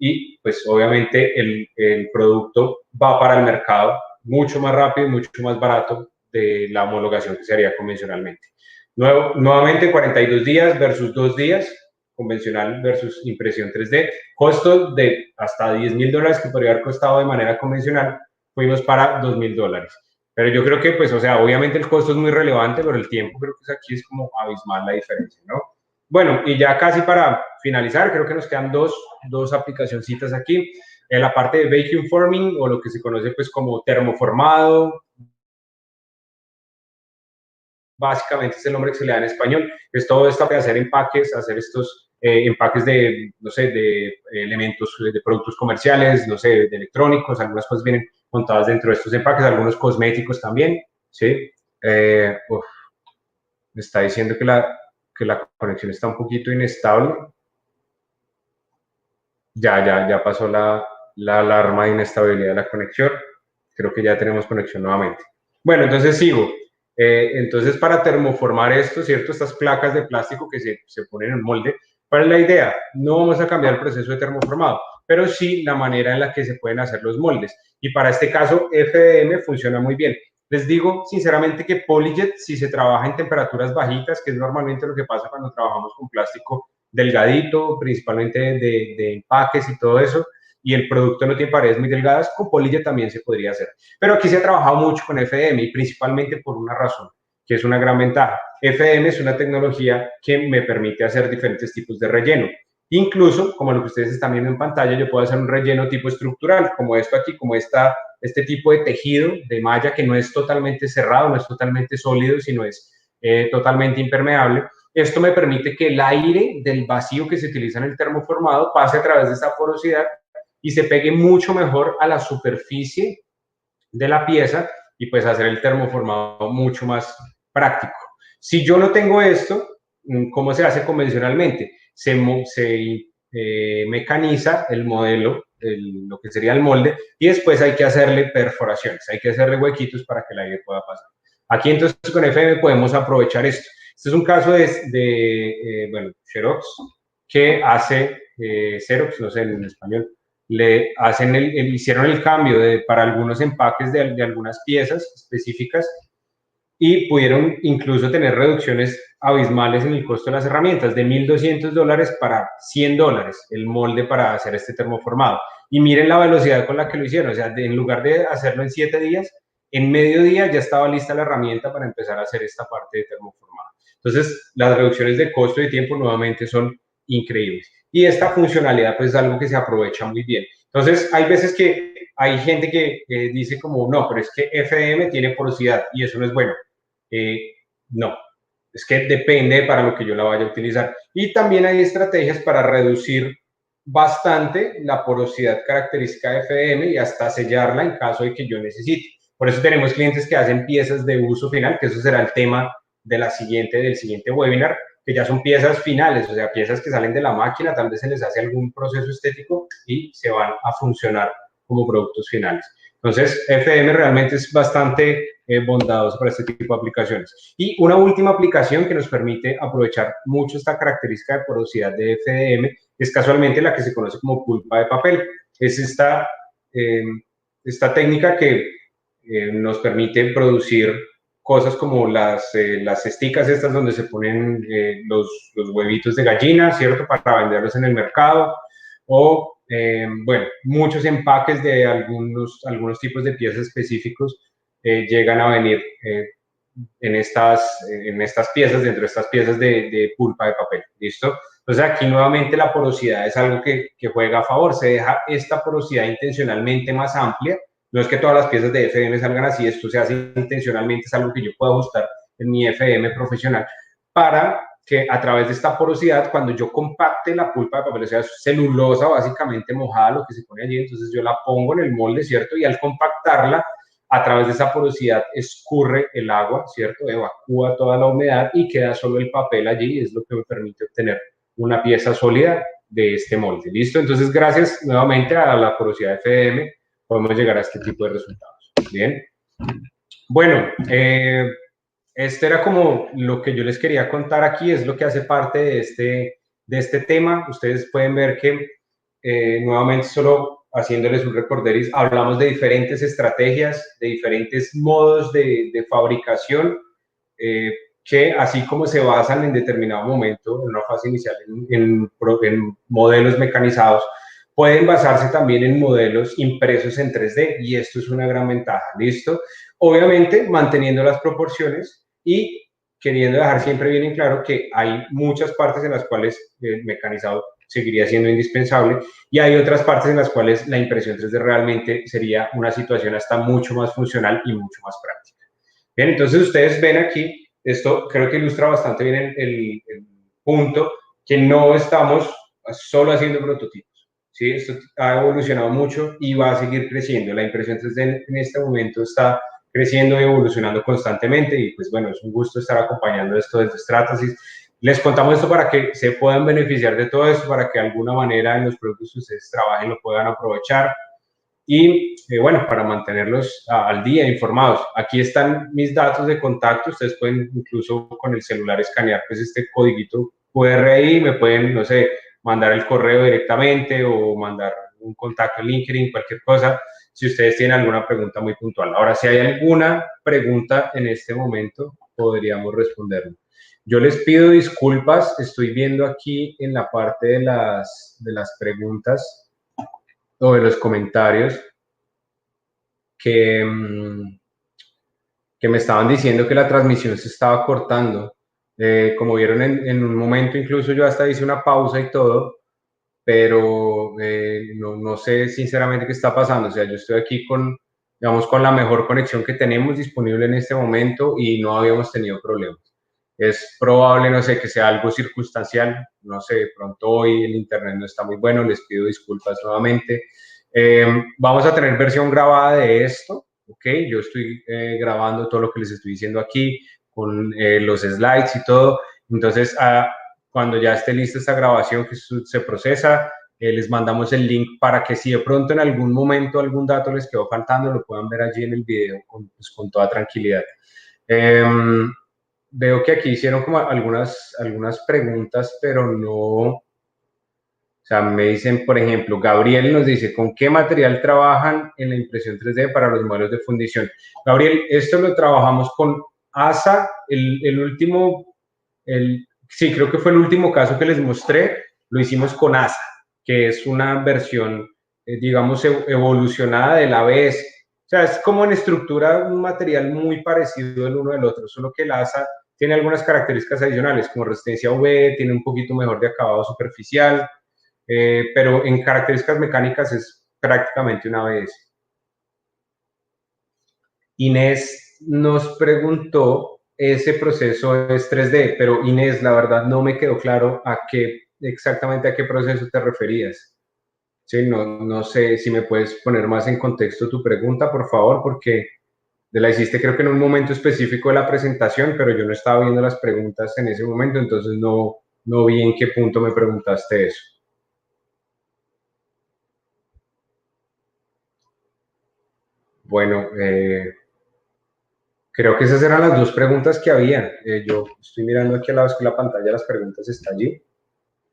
Speaker 1: y pues obviamente el producto va para el mercado mucho más rápido y mucho más barato de la homologación que se haría convencionalmente. Nuevamente 42 días versus 2 días, convencional versus impresión 3D, costos de hasta $10.000 que podría haber costado de manera convencional, fuimos para $2.000. Pero yo creo que, pues, o sea, obviamente el costo es muy relevante, pero el tiempo creo que aquí es como abismal la diferencia, ¿no? Bueno, y ya casi para finalizar, creo que nos quedan dos aplicacioncitas aquí. En la parte de vacuum forming, o lo que se conoce pues como termoformado, básicamente es el nombre que se le da en español, es todo esto de hacer empaques, hacer estos empaques de, no sé, de elementos, de productos comerciales, no sé, de electrónicos, algunas cosas vienen montadas dentro de estos empaques, algunos cosméticos también, ¿sí? Me está diciendo que la conexión está un poquito inestable. Ya pasó la alarma de inestabilidad de la conexión. Creo que ya tenemos conexión nuevamente. Bueno, entonces sigo. Entonces, para termoformar esto, ¿cierto? Estas placas de plástico que se ponen en molde, ¿cuál es la idea? No vamos a cambiar el proceso de termoformado, pero sí la manera en la que se pueden hacer los moldes. Y para este caso, FDM funciona muy bien. Les digo sinceramente que PolyJet, si se trabaja en temperaturas bajitas, que es normalmente lo que pasa cuando trabajamos con plástico delgadito, principalmente de empaques y todo eso, y el producto no tiene paredes muy delgadas, con PolyJet también se podría hacer. Pero aquí se ha trabajado mucho con FDM y principalmente por una razón, que es una gran ventaja. FDM es una tecnología que me permite hacer diferentes tipos de relleno. Incluso, como lo que ustedes están viendo en pantalla, yo puedo hacer un relleno tipo estructural, como esto aquí, como este tipo de tejido de malla que no es totalmente cerrado, no es totalmente sólido, sino es totalmente impermeable. Esto me permite que el aire del vacío que se utiliza en el termoformado pase a través de esta porosidad y se pegue mucho mejor a la superficie de la pieza y pues hacer el termoformado mucho más práctico. Si yo no tengo esto, ¿cómo se hace convencionalmente? Se mecaniza el modelo, lo que sería el molde, y después hay que hacerle perforaciones, hay que hacerle huequitos para que el aire pueda pasar. Aquí entonces con FM podemos aprovechar esto. Este es un caso de bueno, Xerox, que hace, Xerox, no sé en español, le hacen hicieron el cambio para algunos empaques de algunas piezas específicas y pudieron incluso tener reducciones abismales en el costo de las herramientas, de $1,200 para $100 el molde para hacer este termoformado. Y miren la velocidad con la que lo hicieron, o sea, en lugar de hacerlo en 7 días, en medio día ya estaba lista la herramienta para empezar a hacer esta parte de termoformado. Entonces, las reducciones de costo y tiempo nuevamente son increíbles. Y esta funcionalidad pues es algo que se aprovecha muy bien. Entonces, hay veces que hay gente que dice como, no, pero es que FM tiene porosidad y eso no es bueno. No, es que depende para lo que yo la vaya a utilizar. Y también hay estrategias para reducir bastante la porosidad característica de FM y hasta sellarla en caso de que yo necesite. Por eso tenemos clientes que hacen piezas de uso final, que eso será el tema del siguiente webinar, que ya son piezas finales, o sea, piezas que salen de la máquina, tal vez se les hace algún proceso estético y se van a funcionar como productos finales. Entonces, FM realmente es bastante bondadoso para este tipo de aplicaciones. Y una última aplicación que nos permite aprovechar mucho esta característica de porosidad de FDM es casualmente la que se conoce como pulpa de papel. Es esta técnica que nos permite producir cosas como las cesticas estas donde se ponen los huevitos de gallina, ¿cierto? Para venderlos en el mercado, o bueno, muchos empaques de algunos tipos de piezas específicos llegan a venir en estas piezas, dentro de estas piezas de pulpa de papel, ¿listo? Entonces aquí nuevamente la porosidad es algo que juega a favor, se deja esta porosidad intencionalmente más amplia, no es que todas las piezas de FM salgan así, esto se hace intencionalmente, es algo que yo puedo ajustar en mi FM profesional para que a través de esta porosidad, cuando yo compacte la pulpa de papel, o sea, celulosa básicamente mojada, lo que se pone allí, entonces yo la pongo en el molde, ¿cierto? Y al compactarla, a través de esa porosidad escurre el agua, ¿cierto? Evacúa toda la humedad y queda solo el papel allí, es lo que me permite obtener una pieza sólida de este molde, ¿listo? Entonces, gracias nuevamente a la porosidad de FM, podemos llegar a este tipo de resultados. Bien. Bueno, este era como lo que yo les quería contar aquí, es lo que hace parte de este tema. Ustedes pueden ver que nuevamente solo haciéndoles un recorderis, hablamos de diferentes estrategias, de diferentes modos de fabricación, que así como se basan en determinado momento, en una fase inicial, en modelos mecanizados, pueden basarse también en modelos impresos en 3D y esto es una gran ventaja, ¿listo? Obviamente manteniendo las proporciones y queriendo dejar siempre bien en claro que hay muchas partes en las cuales el mecanizado seguiría siendo indispensable y hay otras partes en las cuales la impresión 3D realmente sería una situación hasta mucho más funcional y mucho más práctica. Bien, entonces ustedes ven aquí, esto creo que ilustra bastante bien el punto, que no estamos solo haciendo prototipos. ¿Sí? Esto ha evolucionado mucho y va a seguir creciendo. La impresión 3D en este momento está creciendo y evolucionando constantemente y pues bueno, es un gusto estar acompañando esto desde Stratasys. Les contamos esto para que se puedan beneficiar de todo esto, para que de alguna manera en los productos que ustedes trabajen lo puedan aprovechar y bueno, para mantenerlos al día, informados. Aquí están mis datos de contacto, ustedes pueden incluso con el celular escanear pues este codiguito QRI, me pueden, no sé, mandar el correo directamente o mandar un contacto en LinkedIn, cualquier cosa, si ustedes tienen alguna pregunta muy puntual. Ahora, si hay alguna pregunta en este momento, podríamos responderlo. Yo les pido disculpas, estoy viendo aquí en la parte de las preguntas o de los comentarios que, que me estaban diciendo que la transmisión se estaba cortando. Como vieron en un momento, incluso yo hasta hice una pausa y todo, pero no sé sinceramente qué está pasando. O sea, yo estoy aquí digamos, con la mejor conexión que tenemos disponible en este momento y no habíamos tenido problemas. Es probable, no sé, que sea algo circunstancial, no sé, de pronto hoy el internet no está muy bueno, les pido disculpas nuevamente. Vamos a tener versión grabada de esto, ¿ok? Yo estoy grabando todo lo que les estoy diciendo aquí, con los slides y todo, entonces cuando ya esté lista esta grabación que se procesa, les mandamos el link para que si de pronto en algún momento algún dato les quedó faltando, lo puedan ver allí en el video pues, con toda tranquilidad. Veo que aquí hicieron como algunas preguntas, pero no, o sea, me dicen, por ejemplo, Gabriel nos dice, ¿con qué material trabajan en la impresión 3D para los modelos de fundición? Gabriel, esto lo trabajamos con ASA, el último, sí, creo que fue el último caso que les mostré, lo hicimos con ASA, que es una versión, digamos, evolucionada del ABS. O sea, es como en estructura un material muy parecido el uno del otro, solo que el ASA tiene algunas características adicionales, como resistencia a UV, tiene un poquito mejor de acabado superficial, pero en características mecánicas es prácticamente una ABS. Inés nos preguntó, ese proceso es 3D, pero Inés, la verdad no me quedó claro exactamente a qué proceso te referías. Sí, no sé si me puedes poner más en contexto tu pregunta, por favor, porque la hiciste creo que en un momento específico de la presentación, pero yo no estaba viendo las preguntas en ese momento, entonces no vi en qué punto me preguntaste eso. Bueno, creo que esas eran las dos preguntas que había. Yo estoy mirando aquí a la vez que la pantalla, las preguntas está allí.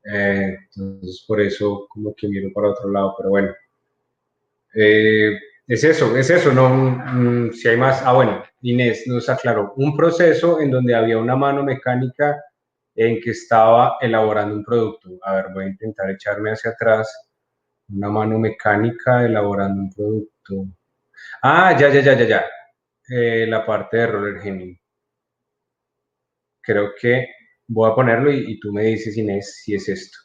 Speaker 1: Entonces, por eso como que miro para otro lado, pero bueno. Es eso, no, si hay más. Ah, bueno, Inés nos aclaró. Un proceso en donde había una mano mecánica en que estaba elaborando un producto. A ver, voy a intentar echarme hacia atrás. Una mano mecánica elaborando un producto. Ah, ya. La parte de roller hemming. Creo que voy a ponerlo y tú me dices, Inés, si es esto.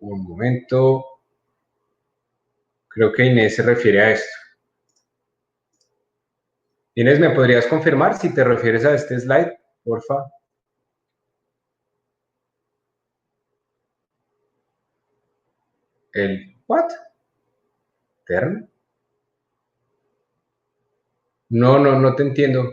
Speaker 1: Un momento. Creo que Inés se refiere a esto. Inés, ¿me podrías confirmar si te refieres a este slide, porfa? ¿El what? ¿Term? No te entiendo.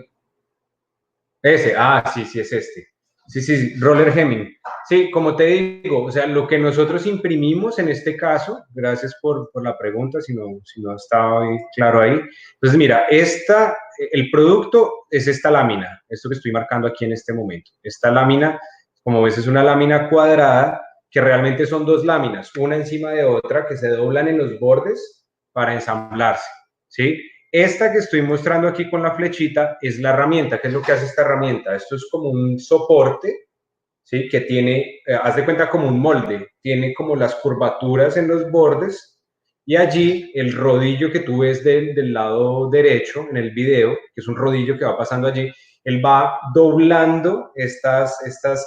Speaker 1: Sí, es este. Sí, roller hemming. Sí, como te digo, o sea, lo que nosotros imprimimos en este caso, gracias por la pregunta, si no estaba claro ahí. Entonces, mira, el producto es esta lámina, esto que estoy marcando aquí en este momento. Esta lámina, como ves, es una lámina cuadrada que realmente son dos láminas, una encima de otra, que se doblan en los bordes para ensamblarse, ¿sí? Esta que estoy mostrando aquí con la flechita es la herramienta. ¿Qué es lo que hace esta herramienta? Esto es como un soporte, ¿sí? Que tiene, haz de cuenta como un molde, tiene como las curvaturas en los bordes y allí el rodillo que tú ves del lado derecho en el video, que es un rodillo que va pasando allí, él va doblando estas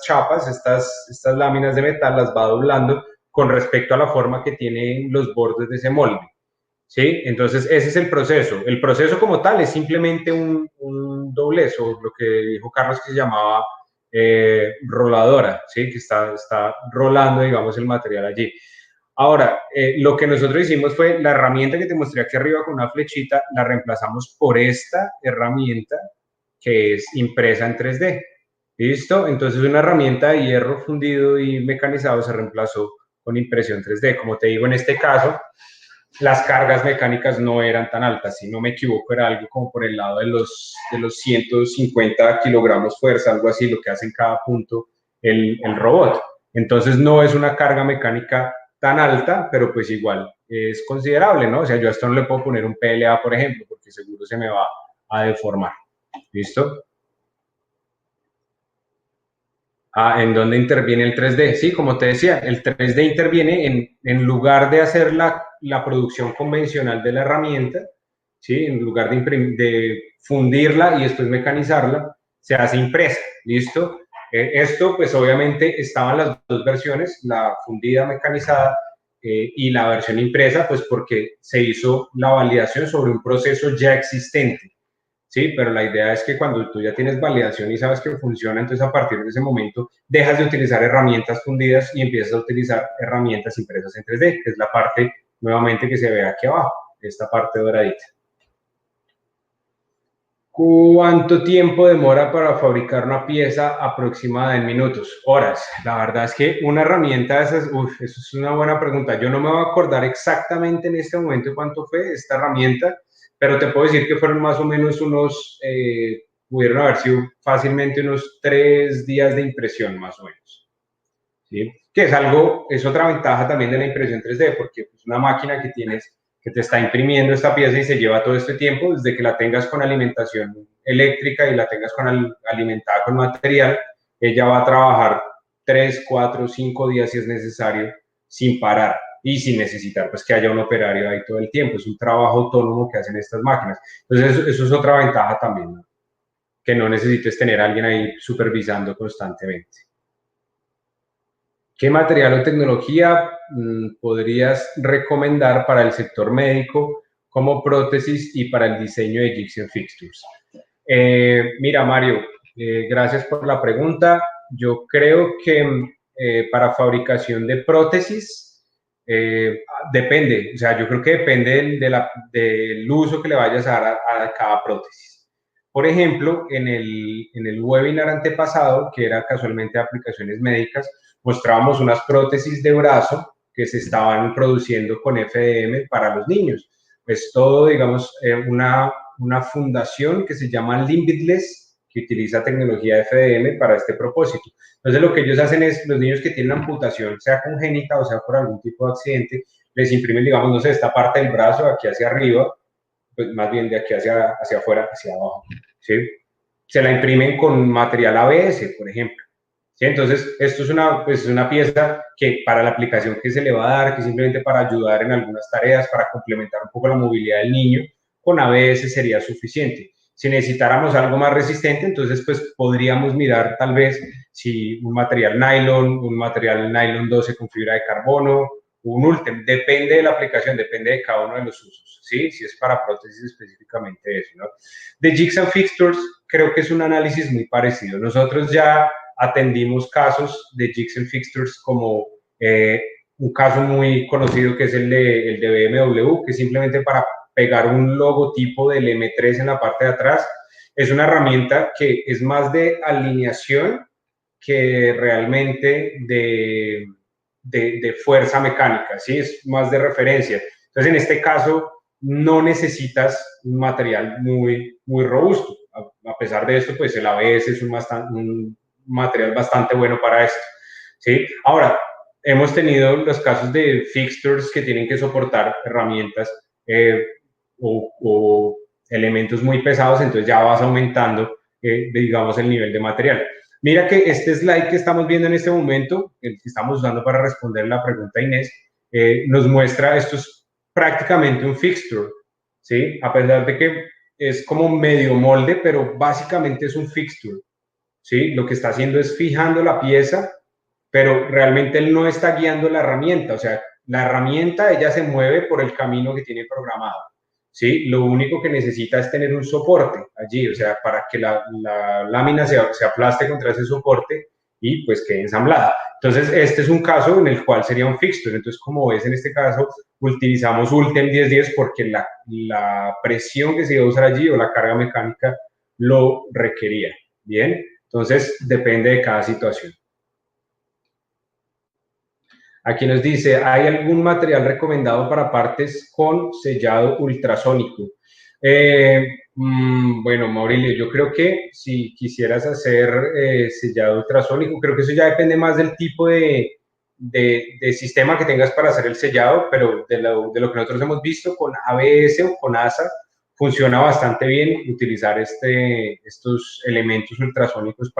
Speaker 1: chapas, estas láminas de metal, las va doblando con respecto a la forma que tienen los bordes de ese molde. ¿Sí? Entonces, ese es el proceso. El proceso como tal es simplemente un doblez, o lo que dijo Carlos que se llamaba roladora, ¿sí? Que está rolando, digamos, el material allí. Ahora, lo que nosotros hicimos fue la herramienta que te mostré aquí arriba con una flechita, la reemplazamos por esta herramienta que es impresa en 3D. ¿Listo? Entonces, una herramienta de hierro fundido y mecanizado se reemplazó con impresión 3D. Como te digo, en este caso, las cargas mecánicas no eran tan altas, si no me equivoco era algo como por el lado de los 150 kilogramos fuerza, algo así, lo que hace en cada punto el robot. Entonces no es una carga mecánica tan alta, pero pues igual es considerable, ¿no? O sea, yo a esto no le puedo poner un PLA, por ejemplo, porque seguro se me va a deformar. ¿Listo? ¿En dónde interviene el 3D? Sí, como te decía, el 3D interviene en lugar de hacer la producción convencional de la herramienta, ¿sí? En lugar de fundirla y después mecanizarla, se hace impresa, ¿listo? Esto, pues obviamente, estaban las dos versiones, la fundida mecanizada y la versión impresa, pues porque se hizo la validación sobre un proceso ya existente. Sí, pero la idea es que cuando tú ya tienes validación y sabes que funciona, entonces a partir de ese momento dejas de utilizar herramientas fundidas y empiezas a utilizar herramientas impresas en 3D, que es la parte nuevamente que se ve aquí abajo, esta parte doradita. ¿Cuánto tiempo demora para fabricar una pieza aproximada en minutos? Horas. La verdad es que una herramienta de esas, eso es una buena pregunta. Yo no me voy a acordar exactamente en este momento cuánto fue esta herramienta, pero te puedo decir que fueron más o menos pudieron haber sido fácilmente unos 3 días de impresión, más o menos. ¿Sí? Que es otra ventaja también de la impresión 3D, porque es una máquina que tienes que te está imprimiendo esta pieza y se lleva todo este tiempo, desde que la tengas con alimentación eléctrica y la tengas alimentada con material, ella va a trabajar 3, 4, 5 días si es necesario, sin parar y sin necesitar pues que haya un operario ahí todo el tiempo. Es un trabajo autónomo que hacen estas máquinas. Entonces eso es otra ventaja también, ¿no? Que no necesites tener a alguien ahí supervisando constantemente. ¿Qué material o tecnología podrías recomendar para el sector médico como prótesis y para el diseño de jigs and fixtures? Mira, Mario, gracias por la pregunta. Yo creo que para fabricación de prótesis depende, o sea, yo creo que depende del uso que le vayas a dar a cada prótesis. Por ejemplo, en el webinar antepasado, que era casualmente aplicaciones médicas, mostrábamos unas prótesis de brazo que se estaban produciendo con FDM para los niños. Es todo, digamos, una fundación que se llama Limitless, que utiliza tecnología FDM para este propósito. Entonces, lo que ellos hacen es, los niños que tienen amputación, sea congénita o sea por algún tipo de accidente, les imprimen, digamos, no sé, esta parte del brazo aquí hacia arriba, pues más bien de aquí hacia afuera, hacia abajo, ¿sí? Se la imprimen con material ABS, por ejemplo. ¿Sí? Entonces, esto es una pieza que para la aplicación que se le va a dar, que simplemente para ayudar en algunas tareas, para complementar un poco la movilidad del niño, con ABS sería suficiente. Si necesitáramos algo más resistente, entonces pues podríamos mirar tal vez si un material nylon 12 con fibra de carbono, un ULTEM, depende de la aplicación, depende de cada uno de los usos, ¿sí? Si es para prótesis específicamente eso, ¿no? De Jigs and Fixtures, creo que es un análisis muy parecido. Nosotros ya atendimos casos de Jigs and Fixtures como un caso muy conocido que es el de BMW, que simplemente para pegar un logotipo del M3 en la parte de atrás, es una herramienta que es más de alineación que realmente de fuerza mecánica, ¿sí? Es más de referencia. Entonces, en este caso, no necesitas un material muy, muy robusto. A pesar de esto, pues el ABS es un material bastante bueno para esto, ¿sí? Ahora, hemos tenido los casos de fixtures que tienen que soportar herramientas o elementos muy pesados, entonces ya vas aumentando, digamos, el nivel de material. Mira que este slide que estamos viendo en este momento, el que estamos usando para responder la pregunta Inés, nos muestra, esto es prácticamente un fixture, ¿sí? A pesar de que es como medio molde, pero básicamente es un fixture, ¿sí? Lo que está haciendo es fijando la pieza, pero realmente él no está guiando la herramienta, o sea, la herramienta ella se mueve por el camino que tiene programado, ¿sí? Lo único que necesita es tener un soporte allí, o sea, para que la lámina se aplaste contra ese soporte y pues quede ensamblada. Entonces, este es un caso en el cual sería un fixture. Entonces, como ves, en este caso, utilizamos Ultem 1010 porque la presión que se iba a usar allí o la carga mecánica lo requería. Bien, entonces depende de cada situación. Aquí nos dice, ¿hay algún material recomendado para partes con sellado ultrasónico? Bueno, Maurilio, yo creo que si quisieras hacer sellado ultrasónico, creo que eso ya depende más del tipo de sistema que tengas para hacer el sellado, pero de lo que nosotros hemos visto con ABS o con ASA, funciona bastante bien utilizar estos elementos ultrasónicos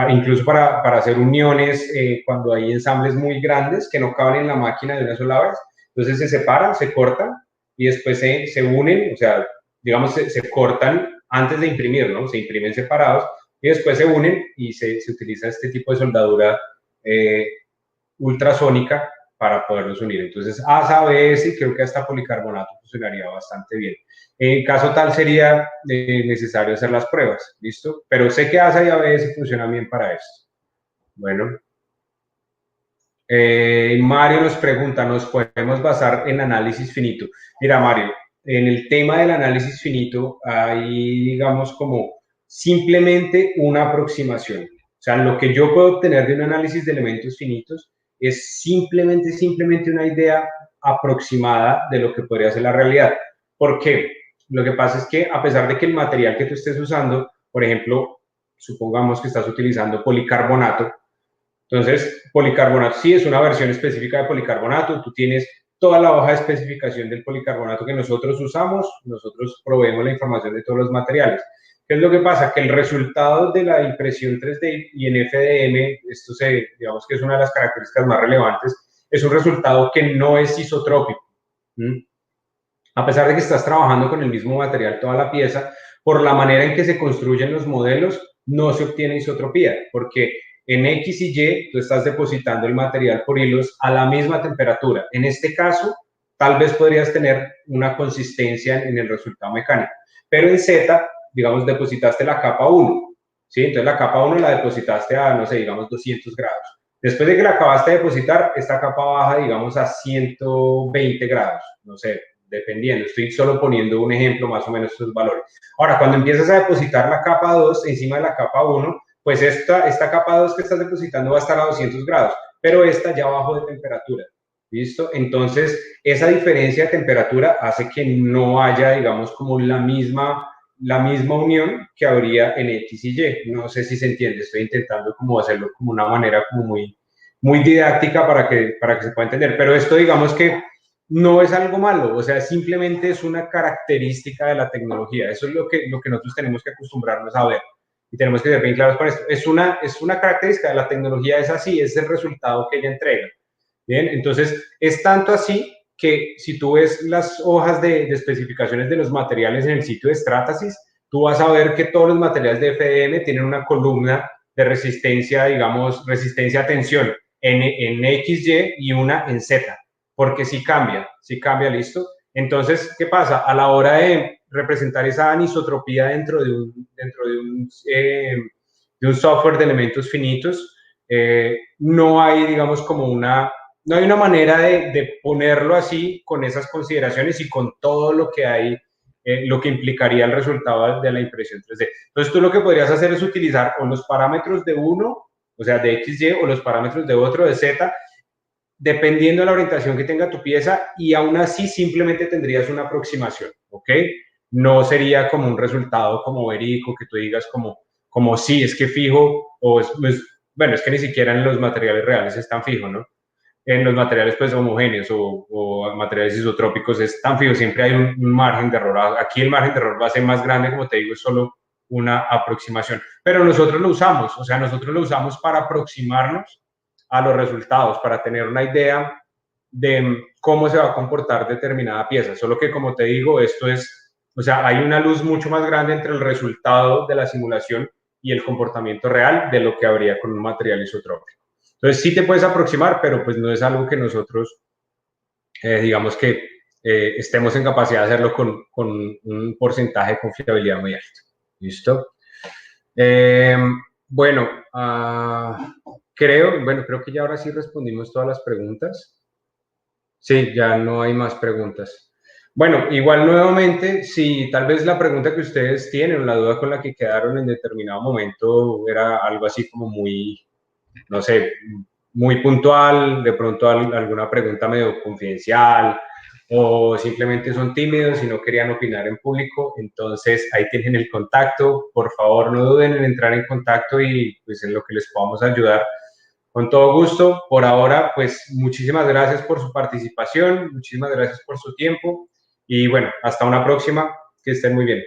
Speaker 1: incluso para hacer uniones cuando hay ensambles muy grandes que no caben en la máquina de una sola vez. Entonces se separan, se cortan y después se unen, o sea, digamos, se cortan antes de imprimir, ¿no? Se imprimen separados y después se unen y se utiliza este tipo de soldadura ultrasónica para poderlos unir. Entonces, ASA, ABS y creo que hasta policarbonato funcionaría bastante bien. En caso tal sería necesario hacer las pruebas, ¿listo? Pero sé que ASA y ABS funcionan bien para esto. Bueno, Mario nos pregunta, ¿nos podemos basar en análisis finito? Mira, Mario, en el tema del análisis finito hay, digamos, como simplemente una aproximación. O sea, lo que yo puedo obtener de un análisis de elementos finitos es simplemente una idea aproximada de lo que podría ser la realidad. ¿Por qué? Lo que pasa es que a pesar de que el material que tú estés usando, por ejemplo, supongamos que estás utilizando policarbonato, entonces policarbonato sí es una versión específica de policarbonato, tú tienes toda la hoja de especificación del policarbonato que nosotros usamos, nosotros proveemos la información de todos los materiales. ¿Qué es lo que pasa? Que el resultado de la impresión 3D y en FDM, digamos que es una de las características más relevantes, es un resultado que no es isotrópico. ¿Mm? A pesar de que estás trabajando con el mismo material toda la pieza, por la manera en que se construyen los modelos, no se obtiene isotropía, porque en X y Y tú estás depositando el material por hilos a la misma temperatura. En este caso, tal vez podrías tener una consistencia en el resultado mecánico, pero en Z, digamos, depositaste la capa 1, ¿sí? Entonces la capa 1 la depositaste a, no sé, digamos 200 grados. Después de que la acabaste de depositar, esta capa baja, digamos, a 120 grados, no sé, dependiendo. Estoy solo poniendo un ejemplo, más o menos estos valores. Ahora, cuando empiezas a depositar la capa 2 encima de la capa 1, pues esta capa 2 que estás depositando va a estar a 200 grados, pero esta ya bajó de temperatura. ¿Listo? Entonces, esa diferencia de temperatura hace que no haya, digamos, como la misma unión que habría en X y Y. No sé si se entiende, estoy intentando como hacerlo como una manera como muy didáctica para que se pueda entender, pero esto digamos que no es algo malo, o sea, simplemente es una característica de la tecnología, eso es lo que nosotros tenemos que acostumbrarnos a ver y tenemos que ser bien claros con esto, es una característica de la tecnología, es así, es el resultado que ella entrega. Bien, entonces es tanto así que si tú ves las hojas de especificaciones de los materiales en el sitio de Stratasys, tú vas a ver que todos los materiales de FDM tienen una columna de resistencia, digamos, resistencia a tensión en XY y una en Z, porque sí cambia, listo. Entonces, ¿qué pasa? A la hora de representar esa anisotropía dentro de un software de elementos finitos, no hay, digamos, no hay una manera de ponerlo así con esas consideraciones y con todo lo que hay, lo que implicaría el resultado de la impresión 3D. Entonces tú lo que podrías hacer es utilizar o los parámetros de uno, o sea, de XY, o los parámetros de otro, de Z, dependiendo de la orientación que tenga tu pieza, y aún así simplemente tendrías una aproximación, ¿ok? No sería como un resultado como verídico que tú digas como sí, es que fijo, bueno, es que ni siquiera en los materiales reales es tan fijo, ¿no? En los materiales pues homogéneos o materiales isotrópicos es tan fijo, siempre hay un margen de error. Aquí el margen de error va a ser más grande, como te digo, es solo una aproximación. Pero nosotros lo usamos, o sea, nosotros lo usamos para aproximarnos a los resultados, para tener una idea de cómo se va a comportar determinada pieza. Solo que, como te digo, o sea, hay una luz mucho más grande entre el resultado de la simulación y el comportamiento real de lo que habría con un material isotrópico. Entonces sí te puedes aproximar, pero pues no es algo que nosotros, digamos que estemos en capacidad de hacerlo con un porcentaje de confiabilidad muy alto. ¿Listo? Eh, bueno, creo que ya ahora sí respondimos todas las preguntas. Sí, ya no hay más preguntas. Bueno, igual nuevamente, si tal vez la pregunta que ustedes tienen o la duda con la que quedaron en determinado momento era algo así como muy, no sé, muy puntual, de pronto alguna pregunta medio confidencial o simplemente son tímidos y no querían opinar en público, entonces ahí tienen el contacto, por favor no duden en entrar en contacto y pues en lo que les podamos ayudar. Con todo gusto, por ahora pues muchísimas gracias por su participación, muchísimas gracias por su tiempo y bueno, hasta una próxima, que estén muy bien.